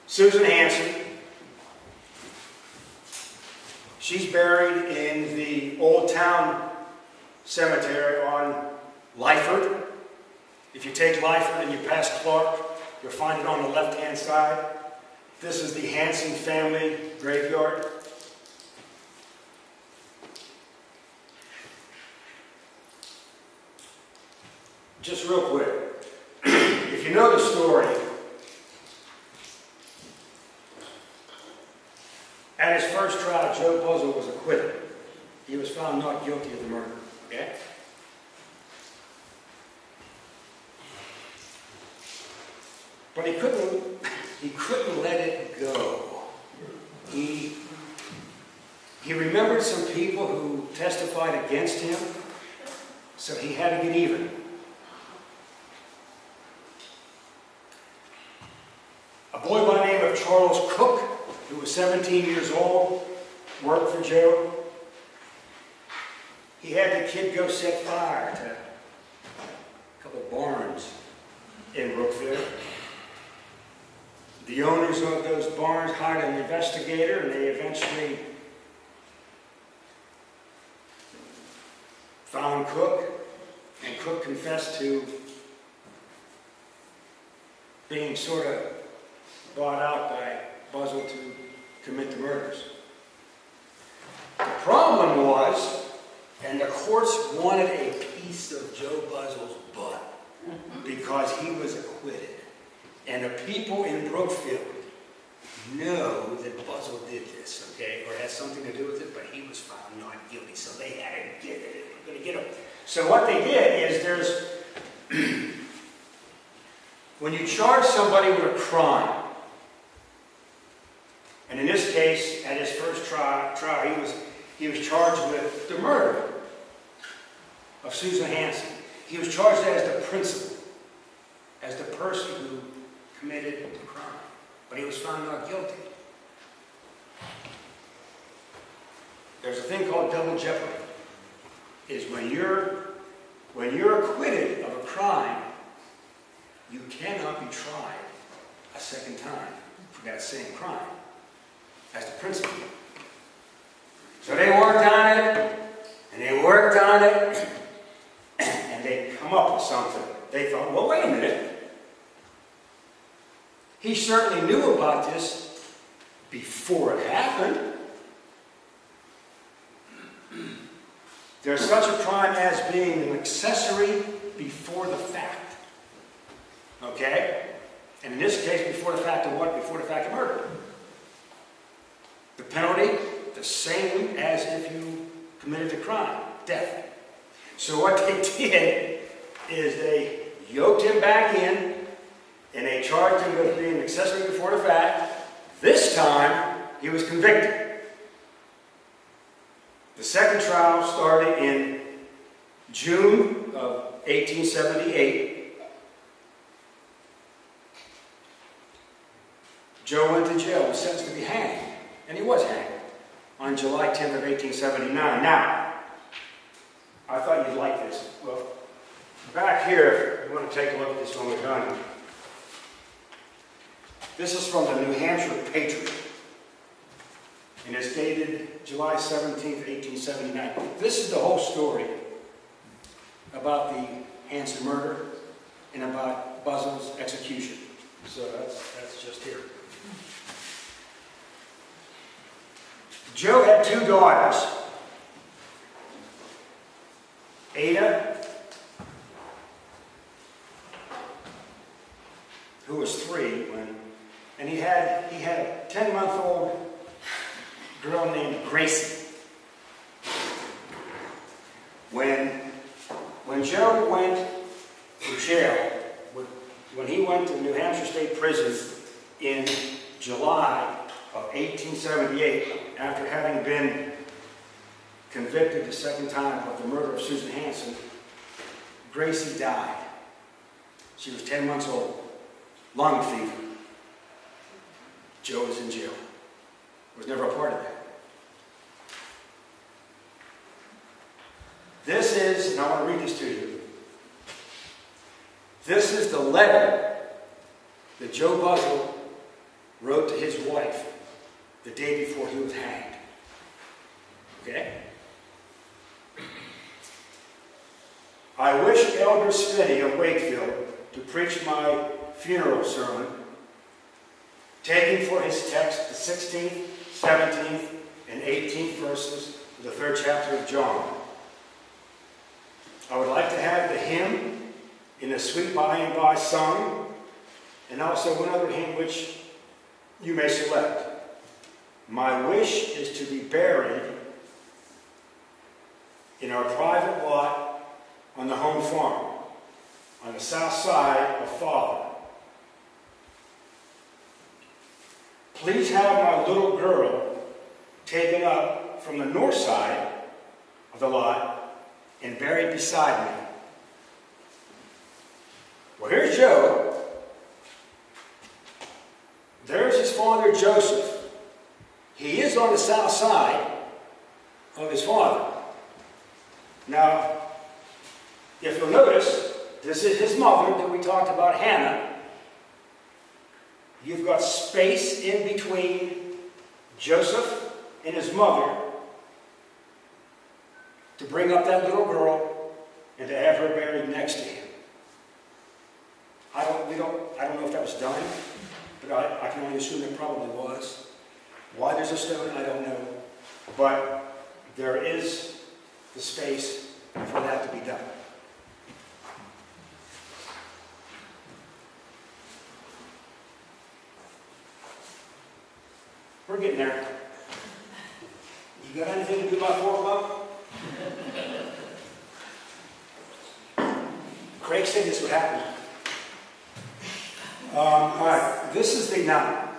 Susan Hanson. She's buried in the Old Town Cemetery on Lyford. If you take Lyford and you pass Clark, you'll find it on the left-hand side. This is the Hanson family graveyard. Just real quick, if you know the story, at his first trial, Joe Buzzell was acquitted. he was found not guilty of the murder. Okay? But he couldn't let it go. He remembered some people who testified against him, so he had to get even. A boy by the name of Charles Cook, who was 17 years old, worked for Joe. He had the kid go set fire to a couple of barns in Brookfield. The owners of those barns hired an investigator, and they eventually found Cook, and Cook confessed to being sort of bought out by Buzzle to commit the murders. The problem was, and the courts wanted a piece of Joe Buzzle's butt because he was acquitted. And the people in Brookfield know that Buzzle did this, okay, or had something to do with it, but he was found not guilty, so they had to get it. They were going to get him. So what they did is there's, when you charge somebody with a crime, and in this case, at his first trial, he was charged with the murder of Susan Hanson. He was charged as the principal, as the person who committed the crime, but he was found not guilty. There's a thing called double jeopardy. Is when you're acquitted of a crime, you cannot be tried a second time for that same crime as the principal. So they worked on it, and they worked on it, and they come up with something. They thought, well, wait a minute. He certainly knew about this before it happened. There's such a crime as being an accessory before the fact. Okay? And in this case, before the fact of what? Before the fact of murder. The penalty, the same as if you committed the crime, death. So what they did is they yoked him back in, and they charged him with being accessory before the fact. This time, he was convicted. The second trial started in June of 1878. Joe went to jail, was sentenced to be hanged, and he was hanged on July 10th of 1879. Now, I thought you'd like this. Well, back here, you want to take a look at this when we're done. This is from the New Hampshire Patriot, and it's dated July 17th, 1879. This is the whole story about the Hanson murder and about Buzzle's execution. So that's just here. Joe had two daughters, Ada, who was 3 and he had a 10-month-old girl named Gracie. When Joe went to jail, when he went to New Hampshire State Prison in July of 1878, after having been convicted the second time of the murder of Susan Hanson, Gracie died. She was 10 months old, lung fever. Joe was in jail. Was never a part of that. This is, and I want to read this to you. This is the letter that Joe Buzzle wrote to his wife the day before he was hanged. Okay? I wish Elder Spinney of Wakefield to preach my funeral sermon, taking for his text the 16th, 17th, and 18th verses of the 3rd chapter of John. I would like to have the hymn in the Sweet By and By sung, and also one other hymn which you may select. My wish is to be buried in our private lot on the home farm, on the south side of Father. Please have my little girl taken up from the north side of the lot and buried beside me. Well, here's Joe. There's his father, Joseph. He is on the south side of his father. Now, if you'll notice, this is his mother that we talked about, Hannah. You've got space in between Joseph and his mother to bring up that little girl and to have her buried next to him. I don't know if that was done, but I can only assume it probably was. Why there's a stone, I don't know. But there is the space for that to be done. We're getting there. You got anything to do by 4 o'clock? Craig said this would happen. All right, this is the now.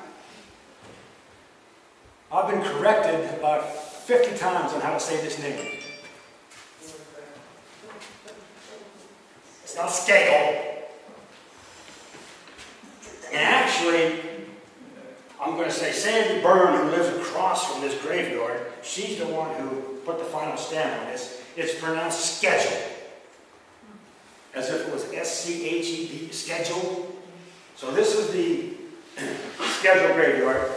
I've been corrected about 50 times on how to say this name. It's not Skagel. And actually, I'm going to say Sandy Byrne, who lives across from this graveyard, she's the one who put the final stamp on this. It's pronounced schedule. As if it was S-C-H-E-D, schedule. So this is the schedule graveyard.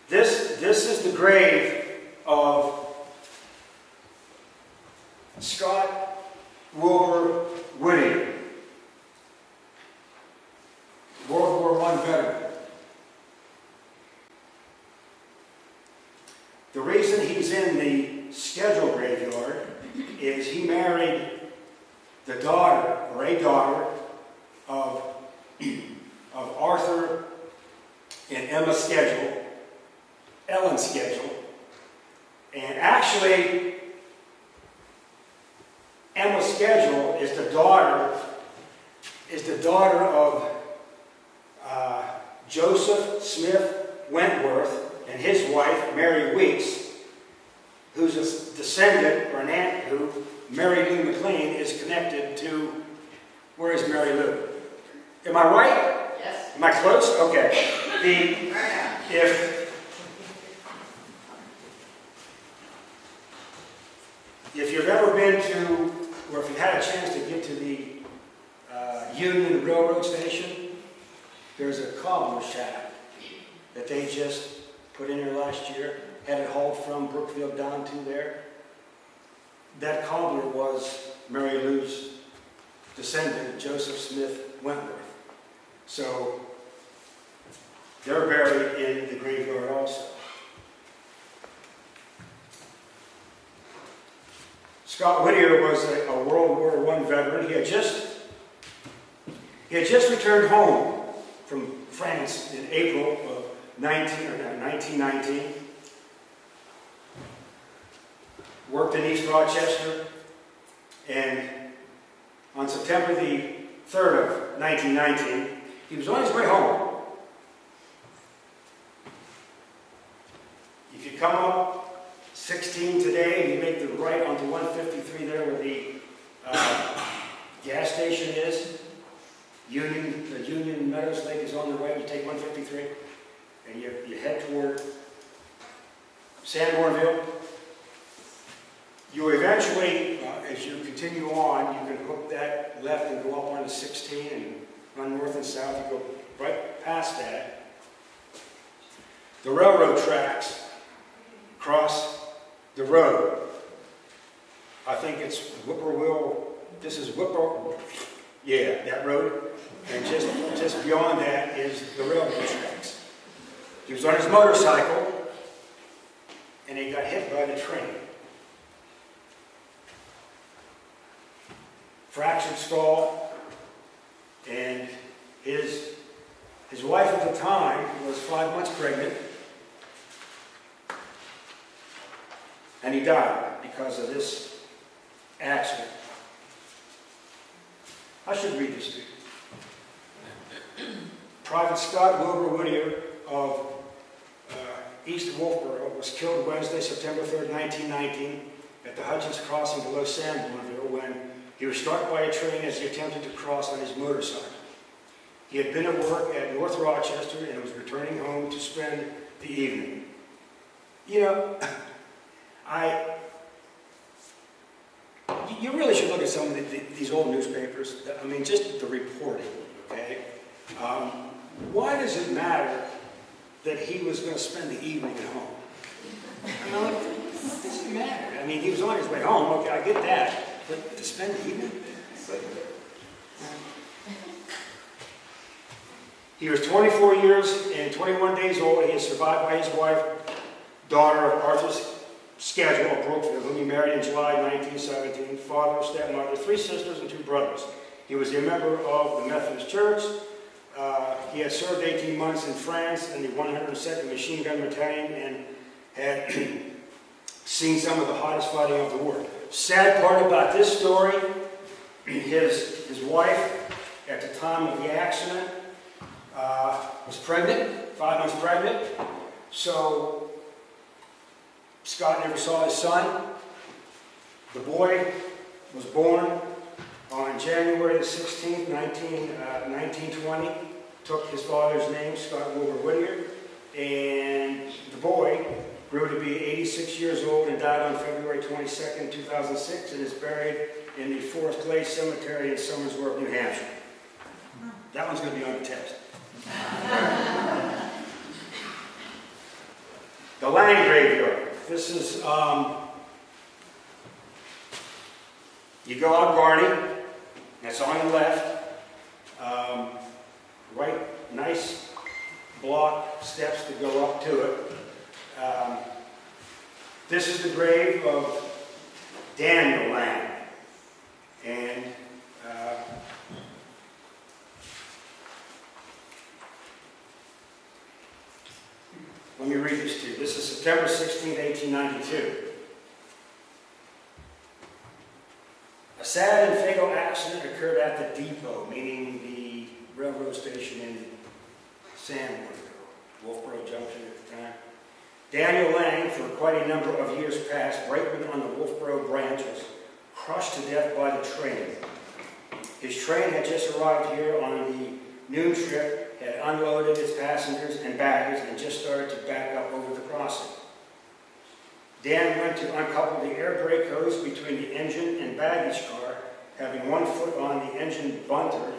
This is the grave of Scott Wilbur Whittier, World War I veteran. The reason he's in the schedule graveyard is he married the daughter, or a daughter, of Arthur and Emma Schedule, Ellen Schedule, and actually Emma Schedule is the daughter of Joseph Smith Wentworth and his wife, Mary Weeks, who's a descendant, or an aunt who, Mary Lou McLean, is connected to. Where is Mary Lou? Am I right? Yes. Am I close? Okay. If you've ever been to, or if you've had a chance to get to the Union Railroad Station, there's a cobbler shack that they just put in there last year, had it hauled from Brookfield down to there. That cobbler was Mary Lou's descendant, Joseph Smith Wentworth. So they're buried in the graveyard also. Scott Whittier was a World War I veteran. He had just returned home from France in April of 1919. Worked in East Rochester, and on September the 3rd of 1919, he was on his way home. If you come up 16 today and you make the right onto 153 there where the gas station is, the Union Meadows Lake is on the right, you take 153 and you head toward Sanbornville. You eventually, as you continue on, you can hook that left and go up onto 16 and run north and south. You go right past that. The railroad tracks cross the road. I think it's Whippoorwill. This is Whippoorwill. Yeah, that road. And just beyond that is the railroad tracks. He was on his motorcycle and he got hit by the train. Fractured skull, And his wife at the time was 5 months pregnant, and he died because of this accident. I should read this to you. Private Scott Wilbur Whittier of East Wolfboro was killed Wednesday, September 3rd, 1919, at the Hutchins Crossing below Sanbornville when he was struck by a train as he attempted to cross on his motorcycle. He had been at work at North Rochester and was returning home to spend the evening. You know, you really should look at some of these old newspapers. I mean, just the reporting, okay? Why does it matter that he was going to spend the evening at home? You know, what does it matter? I mean, he was on his way home, okay, I get that. But to spend the evening? He was 24 years and 21 days old. He is survived by his wife, daughter of Arthur's Schedule of Brookfield, whom he married in July 1917, father, stepmother, 3 sisters, and 2 brothers. He was a member of the Methodist Church. He had served 18 months in France in the 102nd Machine Gun Battalion and had seen some of the hottest fighting of the war. Sad part about this story, his wife, at the time of the accident, was pregnant, 5 months pregnant. So Scott never saw his son. The boy was born on January the 16th, 1920. Took his father's name, Scott Wilbur Whittier. And the boy grew to be 86 years old and died on February 22nd, 2006, and is buried in the Forest Glade Cemetery in Summersworth, New Hampshire. That one's going to be on the test. The Lang Graveyard. This is, you go out Barney, that's on the left. Right, nice block steps to go up to it. This is the grave of Daniel Lang. And let me read this to you. This is September 16, 1892. A sad and fatal accident occurred at the depot, meaning the railroad station in Sanbornville, Wolfboro Junction at the time. Daniel Lang, for quite a number of years past, brakeman on the Wolfboro branch, was crushed to death by the train. His train had just arrived here on the noon trip, had unloaded its passengers and baggage, and just started to back up over the crossing. Dan went to uncouple the air brake hose between the engine and baggage car, having one foot on the engine bunter,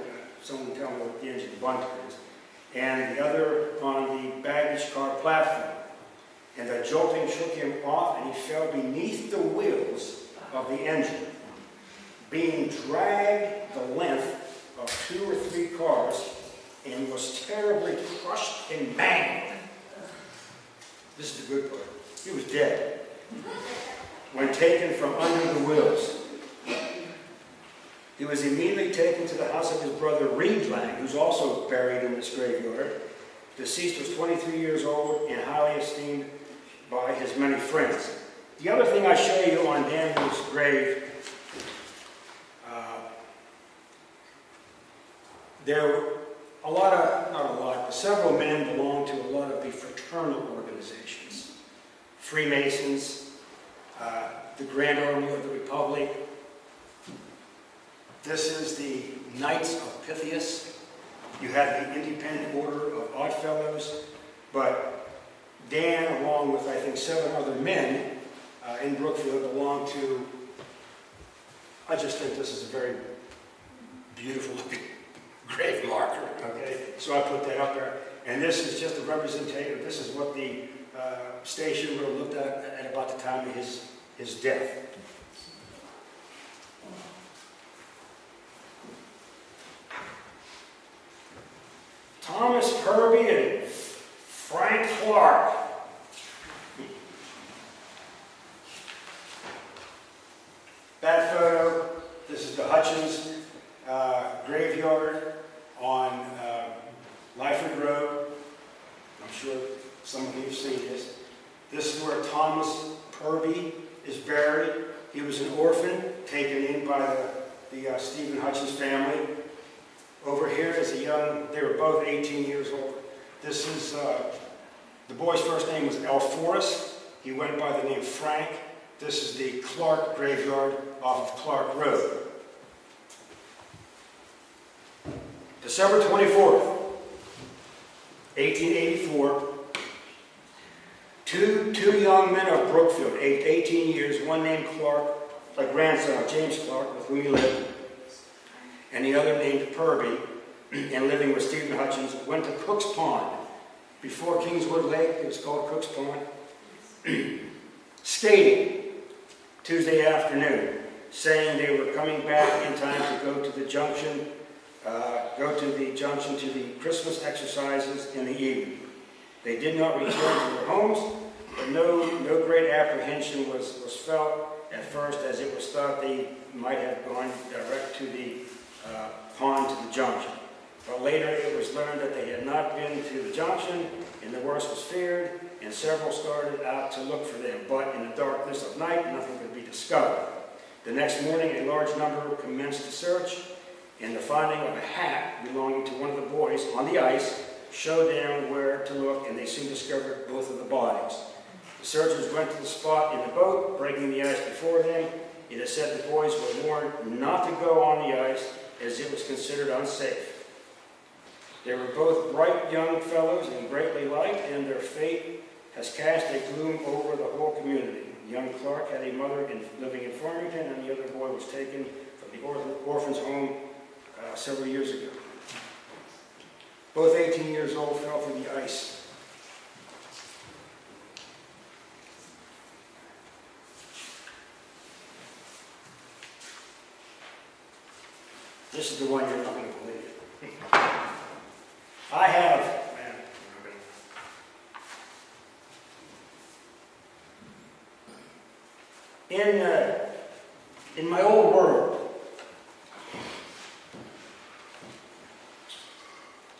someone tell me what the engine bunter is, and the other on the baggage car platform. And the jolting shook him off, and he fell beneath the wheels of the engine, being dragged the length of 2 or 3 cars, and was terribly crushed and mangled. This is the good part. He was dead when taken from under the wheels. He was immediately taken to the house of his brother Reed Lang, who's also buried in this graveyard. Deceased was 23 years old and highly esteemed by his many friends. The other thing I show you on Daniel's grave, there were a lot of, not a lot, but several men belonged to a lot of the fraternal organizations. Freemasons, the Grand Army of the Republic. This is the Knights of Pythias. You have the Independent Order of Oddfellows, but Dan, along with I think 7 other men in Brookfield, belong to, I just think this is a very beautiful looking grave marker, okay? So I put that up there. And this is just a representative, this is what the station would have looked at about the time of his death. Thomas Purby and Frank Clark. That photo, this is the Hutchins graveyard. buried. He was an orphan taken in by the Stephen Hutchins family. Over here is a young, they were both 18 years old. This is, the boy's first name was Alphorus. He went by the name Frank. This is the Clark graveyard off of Clark Road. December 24th, 1884, two young men of Brookfield, aged 18 years, one named Clark, a grandson of James Clark, with whom he lived, and the other named Purby, and living with Stephen Hutchins, went to Cook's Pond. Before Kingswood Lake, it was called Cook's Pond. Skating Tuesday afternoon, saying they were coming back in time to go to the junction, to the Christmas exercises in the evening. They did not return to their homes, but no great apprehension was felt at first, as it was thought they might have gone direct to the pond to the junction. But later it was learned that they had not been to the junction, and the worst was feared, and several started out to look for them. But in the darkness of night, nothing could be discovered. The next morning, a large number commenced the search, and the finding of a hat belonging to one of the boys on the ice showed them where to look, and they soon discovered both of the bodies. The searchers went to the spot in the boat, breaking the ice before them. It is said the boys were warned not to go on the ice, as it was considered unsafe. They were both bright young fellows and greatly liked, and their fate has cast a gloom over the whole community. Young Clark had a mother living in Farmington, and the other boy was taken from the orphan's home several years ago. Both 18 years old fell through the ice. This is the one you're not going to believe. I have, in my old world,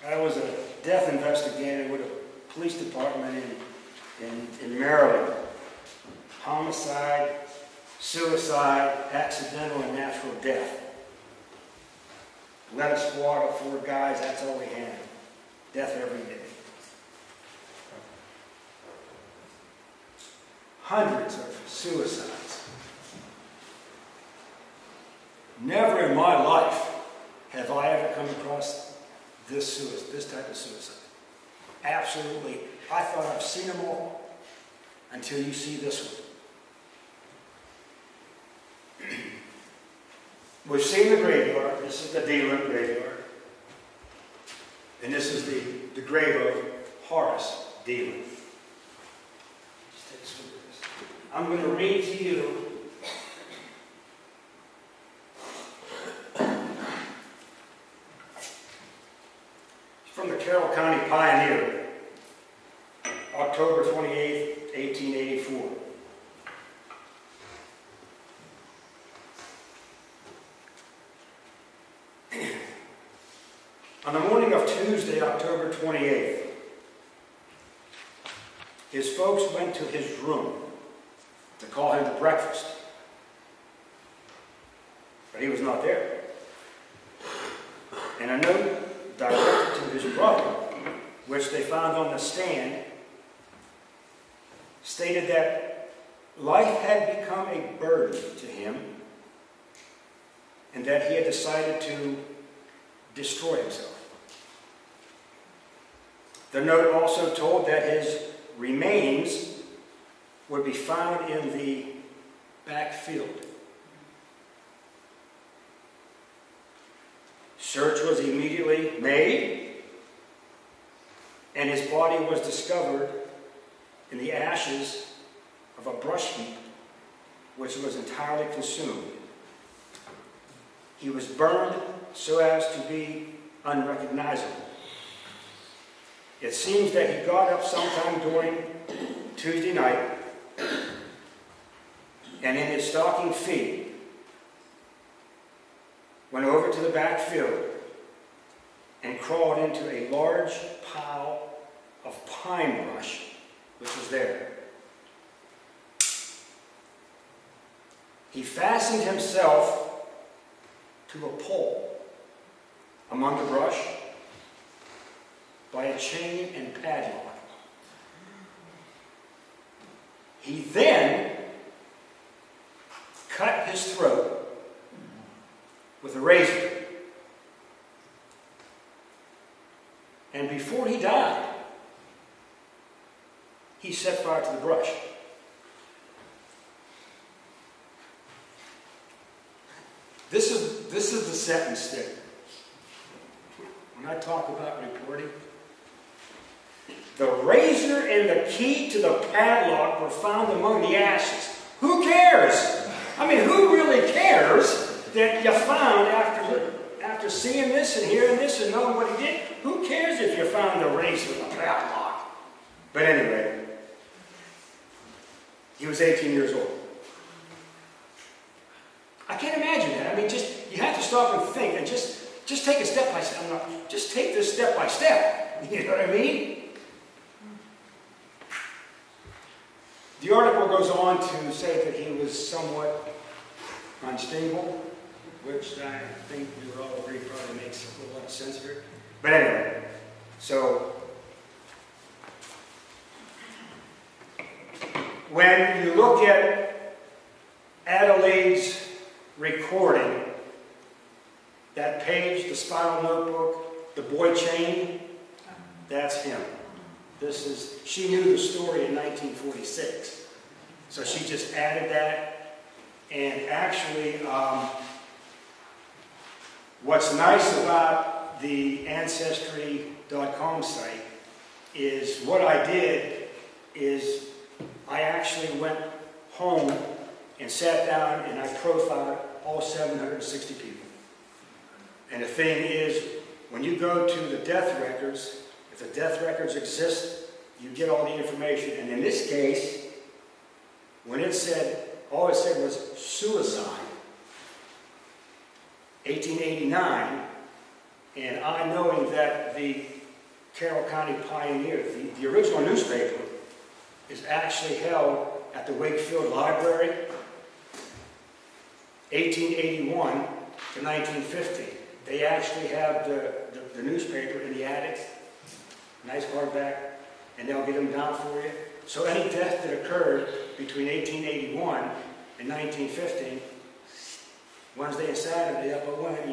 I was a death investigator with a police department in Maryland. Homicide, suicide, accidental, and natural death. Led a squad of 4 guys, that's all we had. Death every day. Hundreds of suicides. Never in my life have I ever come across this type of suicide. Absolutely. I thought I've seen them all until you see this one. We've seen the graveyard. This is the Deland graveyard. And this is the grave of Horace Deland. Just take a swig of this. I'm going to read to you from the Carroll County Pioneer, October 28, 1884. On the morning of Tuesday, October 28th, his folks went to his room to call him to breakfast. But he was not there. And a note directed to his brother, which they found on the stand, stated that life had become a burden to him and that he had decided to destroy himself. The note also told that his remains would be found in the back field. Search was immediately made, and his body was discovered in the ashes of a brush heap, which was entirely consumed. He was burned so as to be unrecognizable. It seems that he got up sometime during Tuesday night, and in his stocking feet went over to the back field and crawled into a large pile of pine brush which was there. He fastened himself to a pole among the brush by a chain and padlock. He then cut his throat with a razor. And before he died, he set fire to the brush. This is the sentence that, when I talk about reporting, the razor and the key to the padlock were found among the ashes. Who cares? I mean, who really cares that you found after seeing this and hearing this and knowing what he did? Who cares if you found the razor and the padlock? But anyway, he was 18 years old. I can't imagine that. I mean, you have to stop and think and just take it step by step. Just take this step by step. You know what I mean? The article goes on to say that he was somewhat unstable, which I think we would all agree probably makes a whole lot of sense here. But anyway, so when you look at Adelaide's recording, that page, the spiral notebook, the boy chain, that's him. She knew the story in 1946. So she just added that. And actually, what's nice about the Ancestry.com site is what I did is I actually went home and sat down and I profiled all 760 people. And the thing is, when you go to the death records, if the death records exist, you get all the information. And in this case, when it said, all it said was suicide, 1889, and I knowing that the Carroll County Pioneer, the original newspaper, is actually held at the Wakefield Library, 1881 to 1950. They actually have the newspaper in the attic, nice hardback, and they'll get them down for you. So any death that occurred between 1881 and 1950, Wednesday and Saturday up at 1, and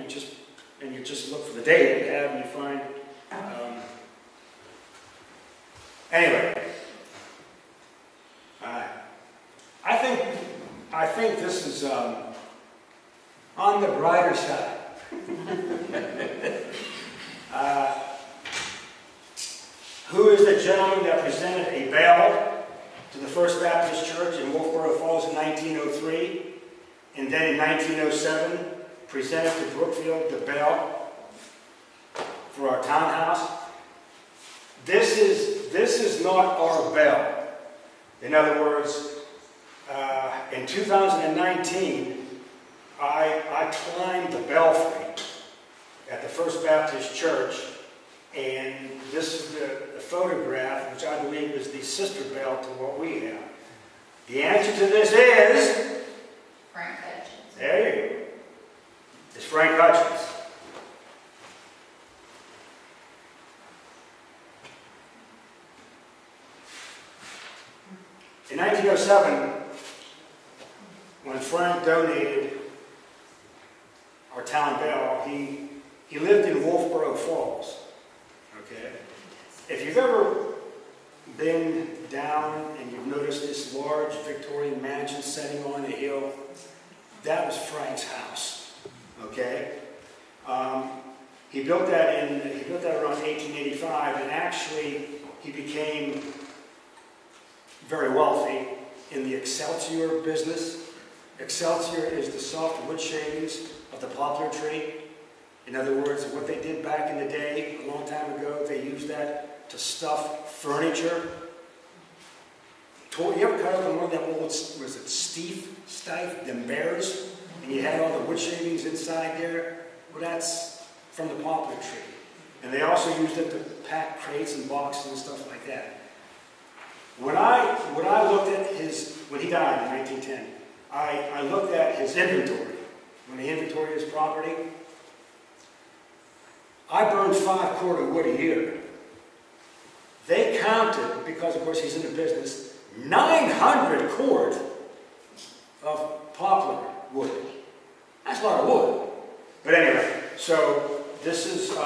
you just look for the day that you have and you find. Anyway, I think this is on the brighter side. Who is the gentleman that presented a bell to the First Baptist Church in Wolfboro Falls in 1903, and then in 1907 presented to Brookfield the bell for our townhouse? This is not our bell. In other words, in 2019, I climbed the belfry at the First Baptist Church, and this is the photograph, which I believe is the sister bell to what we have. The answer to this is Frank Hutchins. There you go. It's Frank Hutchins. In 1907, when Frank donated our town bell, he lived in Wolfboro Falls. Okay? If you've ever been down and you've noticed this large Victorian mansion setting on a hill, that was Frank's house. Okay? He built that around 1885, and actually he became very wealthy in the Excelsior business. Excelsior is the soft wood shavings of the poplar tree. In other words, what they did back in the day, a long time ago, they used that to stuff furniture. You ever cut open one of that old, was it Stife, them bears? And you had all the wood shavings inside there? Well, that's from the poplar tree. And they also used it to pack crates and boxes and stuff like that. When I looked at when he died in 1910, I looked at his inventory. When he inventoried his property, I burned 5 cord of wood a year. They counted, because of course he's in the business, 900 cord of poplar wood. That's a lot of wood. But anyway, so this is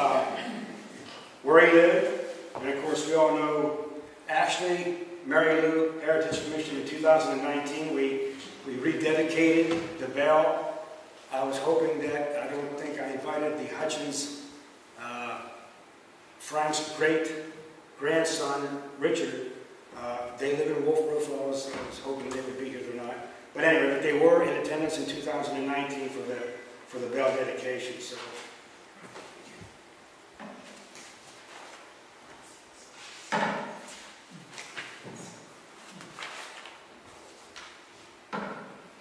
where he lived. And of course we all know Ashley, Mary Lou, Heritage Commission in 2019. We rededicated the bell. I was hoping that, I don't think I invited the Hutchins, Frank's great-grandson, Richard. They live in Wolfboro, so I was hoping they would be here tonight. But anyway, they were in attendance in 2019 for the bell dedication. So.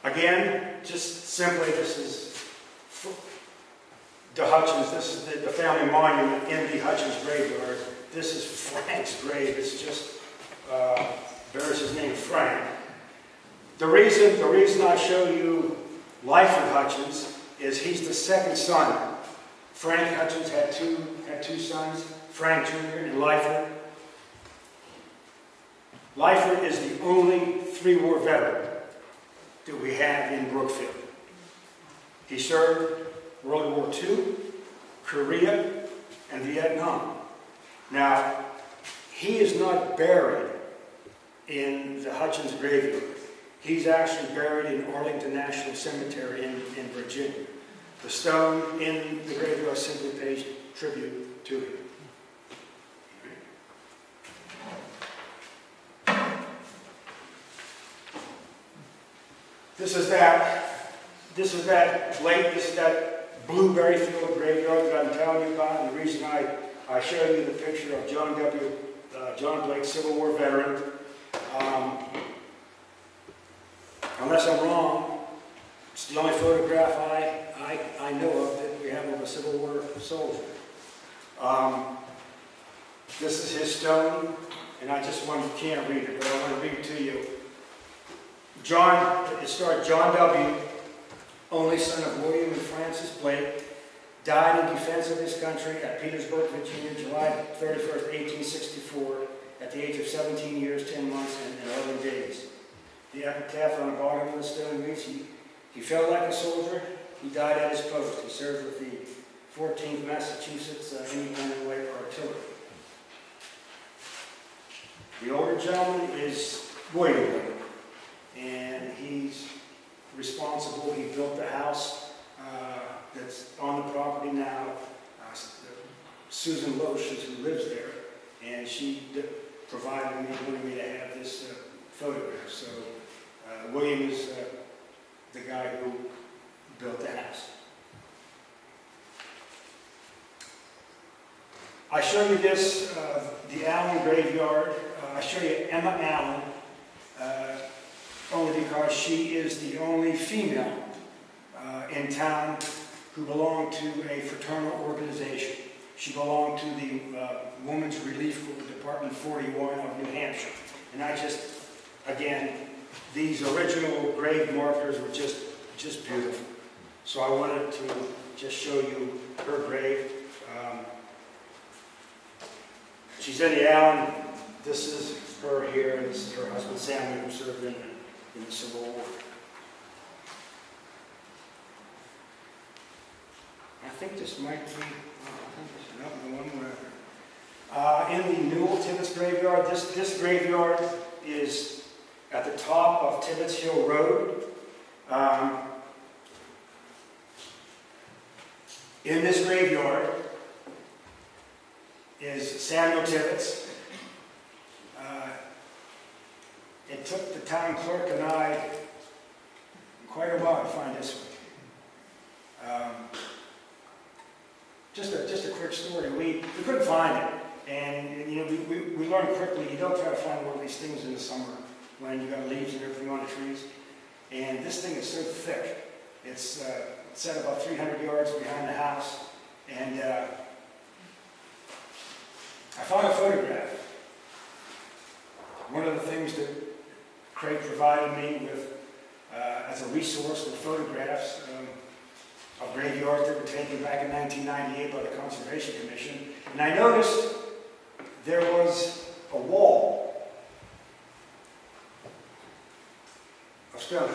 Again, just simply, this is the Hutchins. This is the family monument in the Hutchins graveyard. This is Frank's grave. It's just bears his name, Frank. The reason I show you Lyford Hutchins is he's the second son. Frank Hutchins had two sons, Frank Jr. and Lyford. Lyford is the only 3-war veteran that we have in Brookfield. He served World War II, Korea, and Vietnam. Now, he is not buried in the Hutchins graveyard. He's actually buried in Arlington National Cemetery in Virginia. The stone in the graveyard simply pays tribute to him. This is that blueberry field graveyard that I'm telling you about, and the reason I show you the picture of John Blake, Civil War veteran. Unless I'm wrong, it's the only photograph I know of that we have of a Civil War soldier. This is his stone, and I just can't read it, but I want to read it to you. John W., only son of William and Frances Blake, died in defense of his country at Petersburg, Virginia, July 31st, 1864, at the age of 17 years, 10 months, and 11 days. The epitaph on the bottom of the stone reads, he felt like a soldier. He died at his post. He served with the 14th Massachusetts Independent Light Artillery. The older gentleman is William Blake, and he's responsible. He built the house that's on the property now. Susan Loesch, who lives there, and she wanted me to have this photograph. So William is the guy who built the house. I show you this, the Allen graveyard. I show you Emma Allen, only because she is the only female in town who belonged to a fraternal organization. She belonged to the Women's Relief Corps, Department 41 of New Hampshire. And again, these original grave markers were just beautiful. So I wanted to just show you her grave. She's in the Allen. This is her here, and this is her husband, Samuel, who served in the Civil War. I think this might be, the one where, in the Newell Tibbetts graveyard. This graveyard is at the top of Tibbetts Hill Road. In this graveyard is Samuel Tibbetts. It took the town clerk and I quite a while to find this one. Just a quick story. We couldn't find it, and we learned quickly. You don't try to find one of these things in the summer when you got leaves and everything on the trees. And this thing is so thick. It's set about 300 yards behind the house, and I found a photograph. One of the things that Craig provided me with as a resource with photographs of graveyards that were taken back in 1998 by the Conservation Commission. And I noticed there was a wall of stone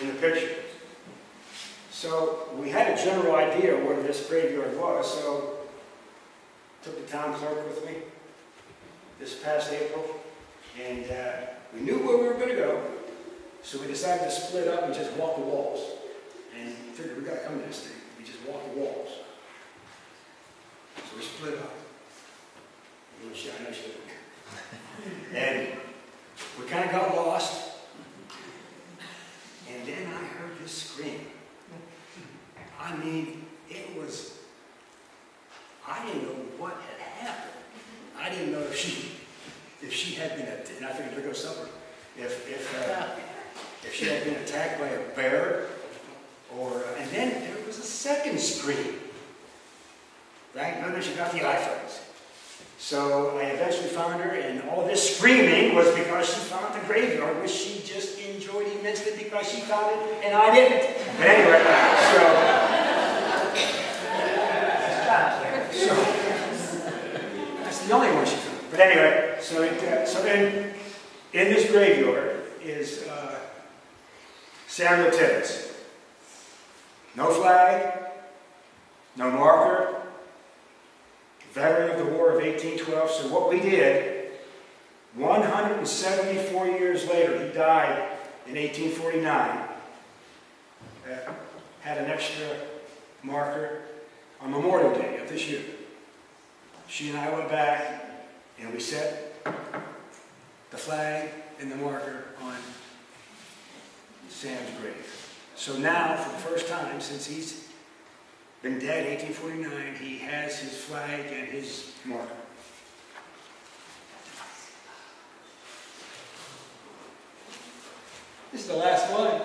in the picture. So we had a general idea of where this graveyard was, so I took the town clerk with me this past April, and we knew where we were going to go, so we decided to split up and just walk the walls. And figured we got to come to this thing. We just walk the walls. So we split up. I know she didn't. And we kind of got lost. And then I heard this scream. I mean, it was, I didn't know what had happened. I didn't know if she had been, and I figured there goes supper. If she had been attacked by a bear, and then there was a second scream. Right? None of she got the iPhones. So I eventually found her, and all this screaming was because she found the graveyard, which she just enjoyed immensely because she found it, and I didn't. But anyway, so that's the only one she found. But anyway, so then in this graveyard is Samuel Tibbets. No flag, no marker, veteran of the War of 1812. So what we did, 174 years later, he died in 1849, had an extra marker on Memorial Day of this year. She and I went back and we set the flag and the marker on Sam's grave. So now, for the first time since he's been dead, 1849, he has his flag and his marker. This is the last one.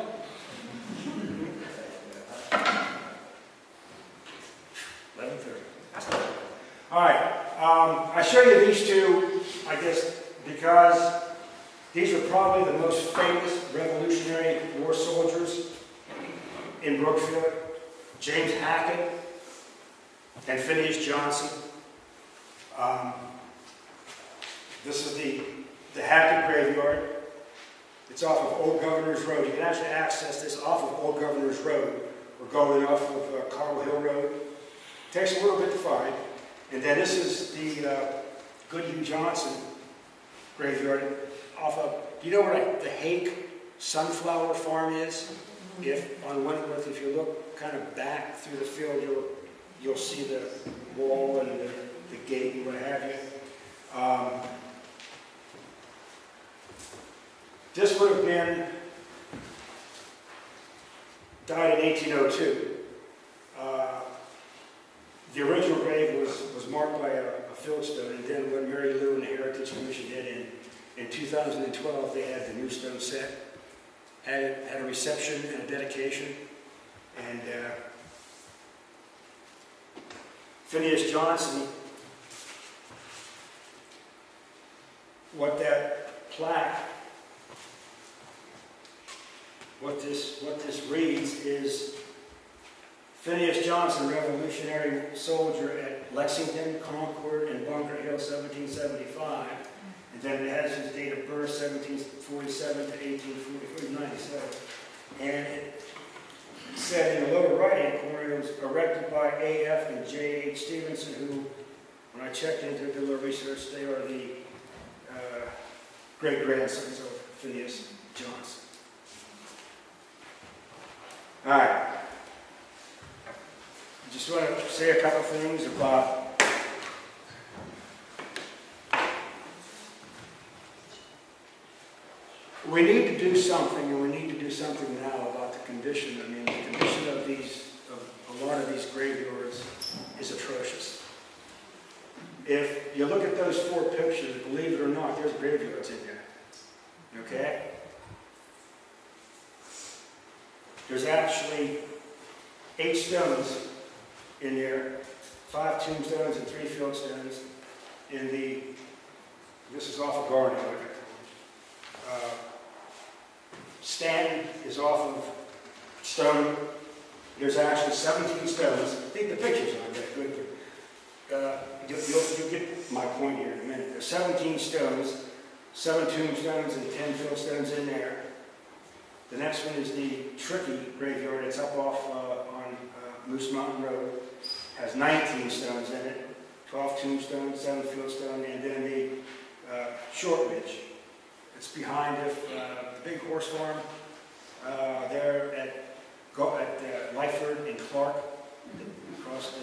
All right. I show you these two, I guess, because these are probably the most famous Revolutionary War soldiers in Brookfield. James Hackett and Phineas Johnson. This is the Hackett graveyard. It's off of Old Governor's Road. You can actually access this off of Old Governor's Road. We're going off of Carl Hill Road. It takes a little bit to find. And then this is the Goodhue Johnson graveyard off of, do you know where the Hake Sunflower Farm is? On Wentworth, if you look kind of back through the field, you'll see the wall and the gate and what have you. This would have been, died in 1802. The original grave was marked by a fieldstone, and then when Mary Lou and the Heritage Commission did in 2012, they had the new stone set. Had a reception and a dedication, and Phineas Johnson, what that plaque, what this reads is Phineas Johnson, Revolutionary Soldier at Lexington, Concord, and Bunker Hill, 1775. And then it has his date of birth, 1747 to 1897. And it said in the lower right-hand corner, it was erected by A.F. and J.H. Stevenson, who, when I checked into it, did a little research, they are the great-grandsons of Phineas Johnson. All right. I just want to say a couple things about we need to do something, and we need to do something now about the condition. I mean, the condition of a lot of these graveyards is atrocious. If you look at those four pictures, believe it or not, there's graveyards in there. Okay? There's actually 8 stones in there, 5 tombstones and 3 fieldstones in this is off of Garden. Stanton is off of Stone. There's actually 17 stones. I think the pictures aren't that good. You'll get my point here in a minute. There's 17 stones, 7 tombstones and 10 fieldstones in there. The next one is the Tricky graveyard. It's up off on Moose Mountain Road. Has 19 stones in it, 12 tombstones, 7 fieldstone, and then the Short Ridge. It's behind the big horse farm there at Lyford and Clark. Across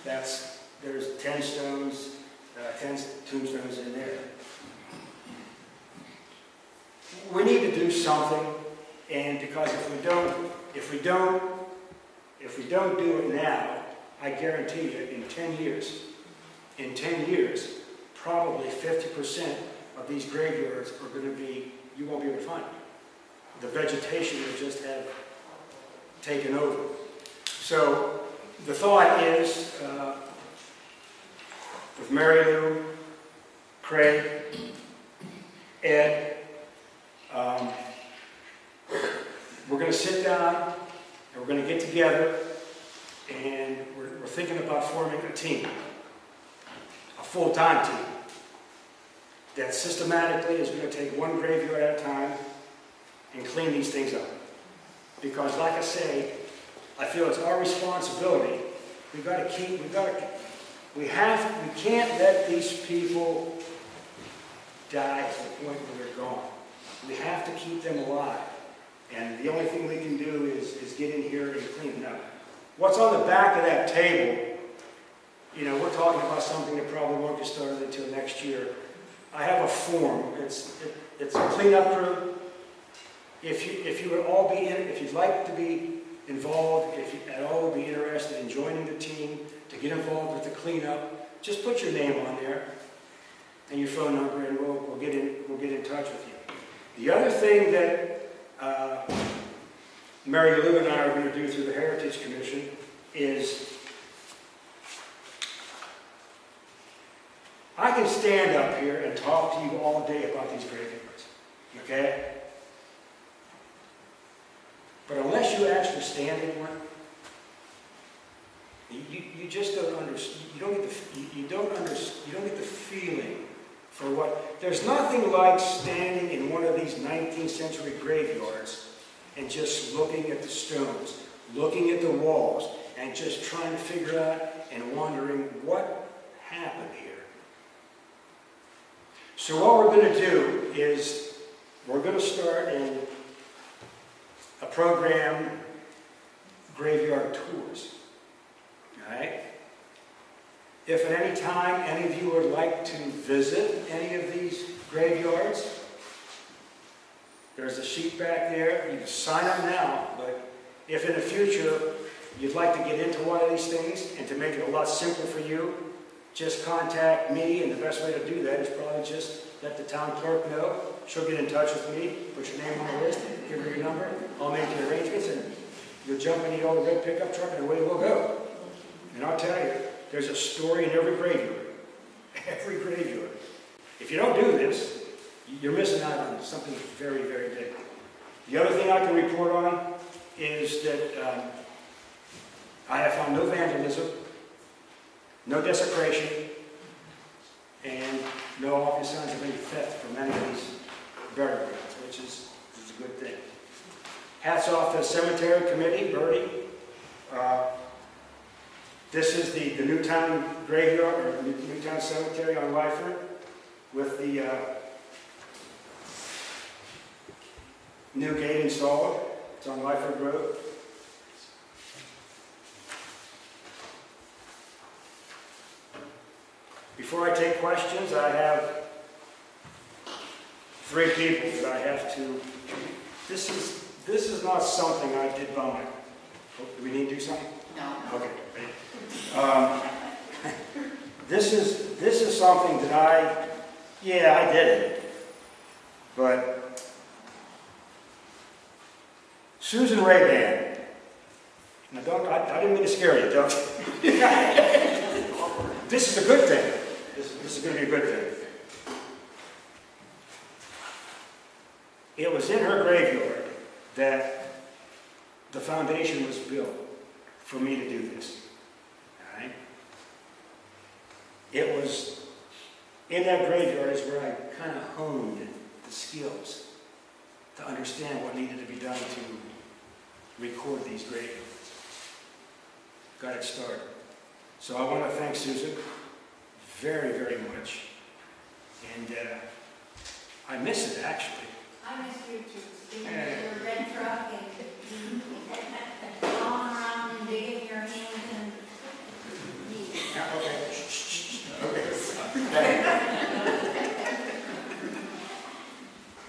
there's 10 stones, 10 tombstones in there. We need to do something, and because if we don't do it now, I guarantee you, in 10 years, probably 50% of these graveyards are going to be, you won't be able to find them. The vegetation will just have taken over. So the thought is, with Mary Lou, Craig, Ed, we're going to sit down and we're going to get together, and we're thinking about forming a team, a full-time team, that systematically is going to take one graveyard at a time and clean these things up. Because like I say, I feel it's our responsibility. We can't let these people die to the point where they're gone. We have to keep them alive. And the only thing we can do is get in here and clean them up. What's on the back of that table, you know, we're talking about something that probably won't get started until next year. I have a form. It's a cleanup crew. If you would all be in, if you'd like to be involved, if you at all would be interested in joining the team to get involved with the cleanup, just put your name on there and your phone number, and we'll get in touch with you. The other thing that Mary Lou and I are going to do through the Heritage Commission is, I can stand up here and talk to you all day about these graveyards, okay? But unless you actually stand in one, you just don't understand. You don't get the feeling for what. There's nothing like standing in one of these 19th century graveyards and just looking at the stones, looking at the walls, and just trying to figure out and wondering what happened here. So what we're going to do is we're going to start a program, graveyard tours. All right? If at any time any of you would like to visit any of these graveyards, there's a sheet back there. You can sign up now, but if in the future you'd like to get into one of these things and to make it a lot simpler for you, just contact me, and the best way to do that is probably just let the town clerk know. She'll get in touch with me, put your name on the list, give her your number, I'll make the arrangements, and you'll jump in the old red pickup truck and away we'll go. And I'll tell you, there's a story in every graveyard. Every graveyard. If you don't do this, you're missing out on something very, very big. The other thing I can report on is that I have found no vandalism, no desecration, and no obvious signs of any theft from any of these burial grounds, which is a good thing. Hats off to the cemetery committee, Bertie. This is the Newtown graveyard, or Newtown Cemetery on Lyford, with the new gate installed. It's on Lyford Road. Before I take questions, I have 3 people that I have to. This is not something I did by my. Do we need to do something? No. Okay. This is something that I did it, but Susan Ray-Ban. Now I didn't mean to scare you, don't. This is a good thing. This is going to be a good thing. It was in her graveyard that the foundation was built for me to do this. All right? It was in that graveyard is where I kind of honed the skills to understand what needed to be done to record these graveyards. Got it started. So I want to thank Susan very, very much. And I miss it, actually. I miss you too. Being in your red truck and crawling around and digging your hands and Yeah, okay. Okay.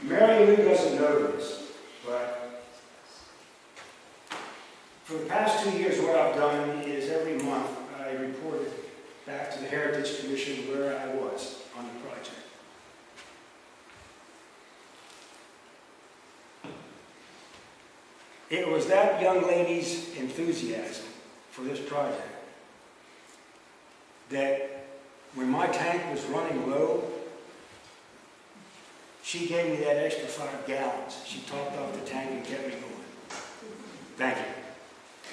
Mary Lou doesn't know this, but for the past 2 years, what I've done is every month I reported back to the Heritage Commission where I was on the project. It was that young lady's enthusiasm for this project that when my tank was running low, she gave me that extra 5 gallons. She topped off the tank and kept me going. Thank you.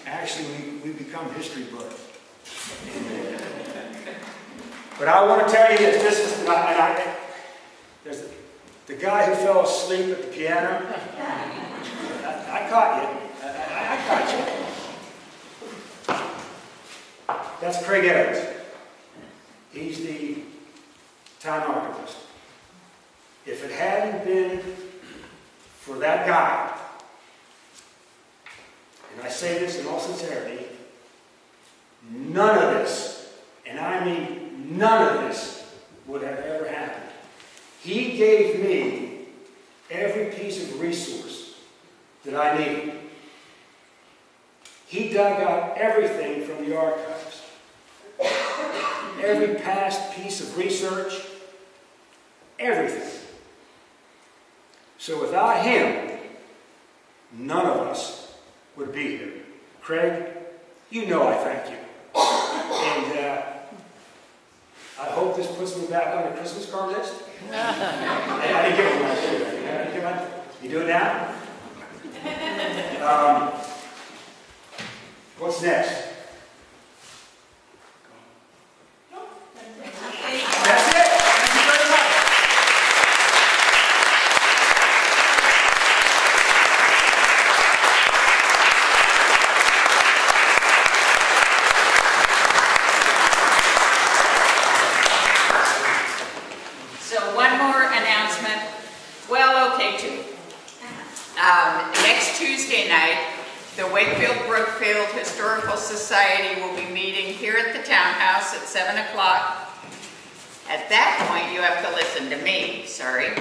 Actually, we become history buffs. But I want to tell you this is, there's the guy who fell asleep at the piano. I caught you. I caught you. That's Craig Evans. He's the town archivist. If it hadn't been for that guy, and I say this in all sincerity, none of this, and I mean none of this, would have ever happened. He gave me every piece of resource that I needed. He dug out everything from the archives. Every past piece of research, everything. So without him, none of us would be here. Craig, you know I thank you. And I hope this puts me back on the Christmas card list. I didn't give one last year. You do it now? What's next? That's it. Thank you very much. So one more announcement. Well, okay, two. Next Tuesday night, the Brookfield Historical Society will be meeting here at the townhouse at 7 o'clock. At that point, you have to listen to me, sorry.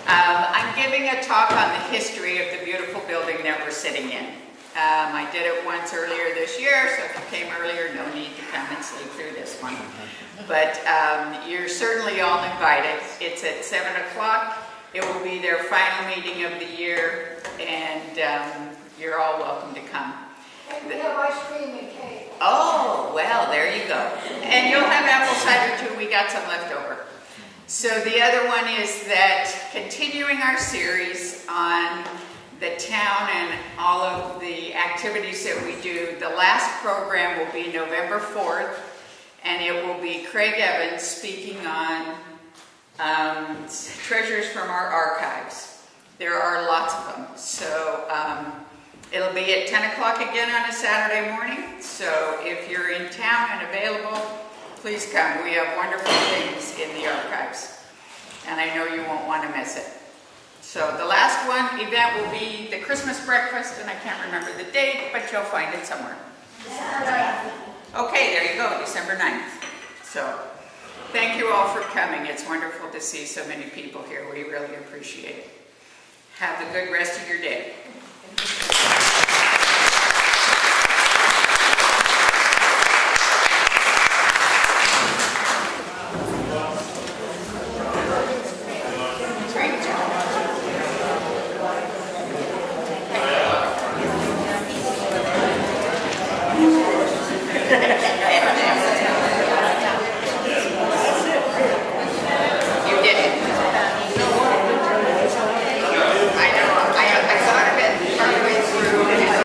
I'm giving a talk on the history of the beautiful building that we're sitting in. I did it once earlier this year, so if you came earlier, no need to come and sleep through this one. But you're certainly all invited. It's at 7 o'clock. It will be their final meeting of the year, and you're all welcome to come. and we have ice cream and cake. Oh, well, there you go. And you'll have apple cider too. We got some left over. So the other one is that continuing our series on the town and all of the activities that we do, the last program will be November 4th, and it will be Craig Evans speaking on treasures from our archives. There are lots of them. So it'll be at 10 o'clock again on a Saturday morning. So if you're in town and available, please come. We have wonderful things in the archives. And I know you won't want to miss it. So the last event will be the Christmas breakfast, and I can't remember the date, but you'll find it somewhere. Okay, there you go, December 9th. So thank you all for coming. It's wonderful to see so many people here. We really appreciate it. Have a good rest of your day.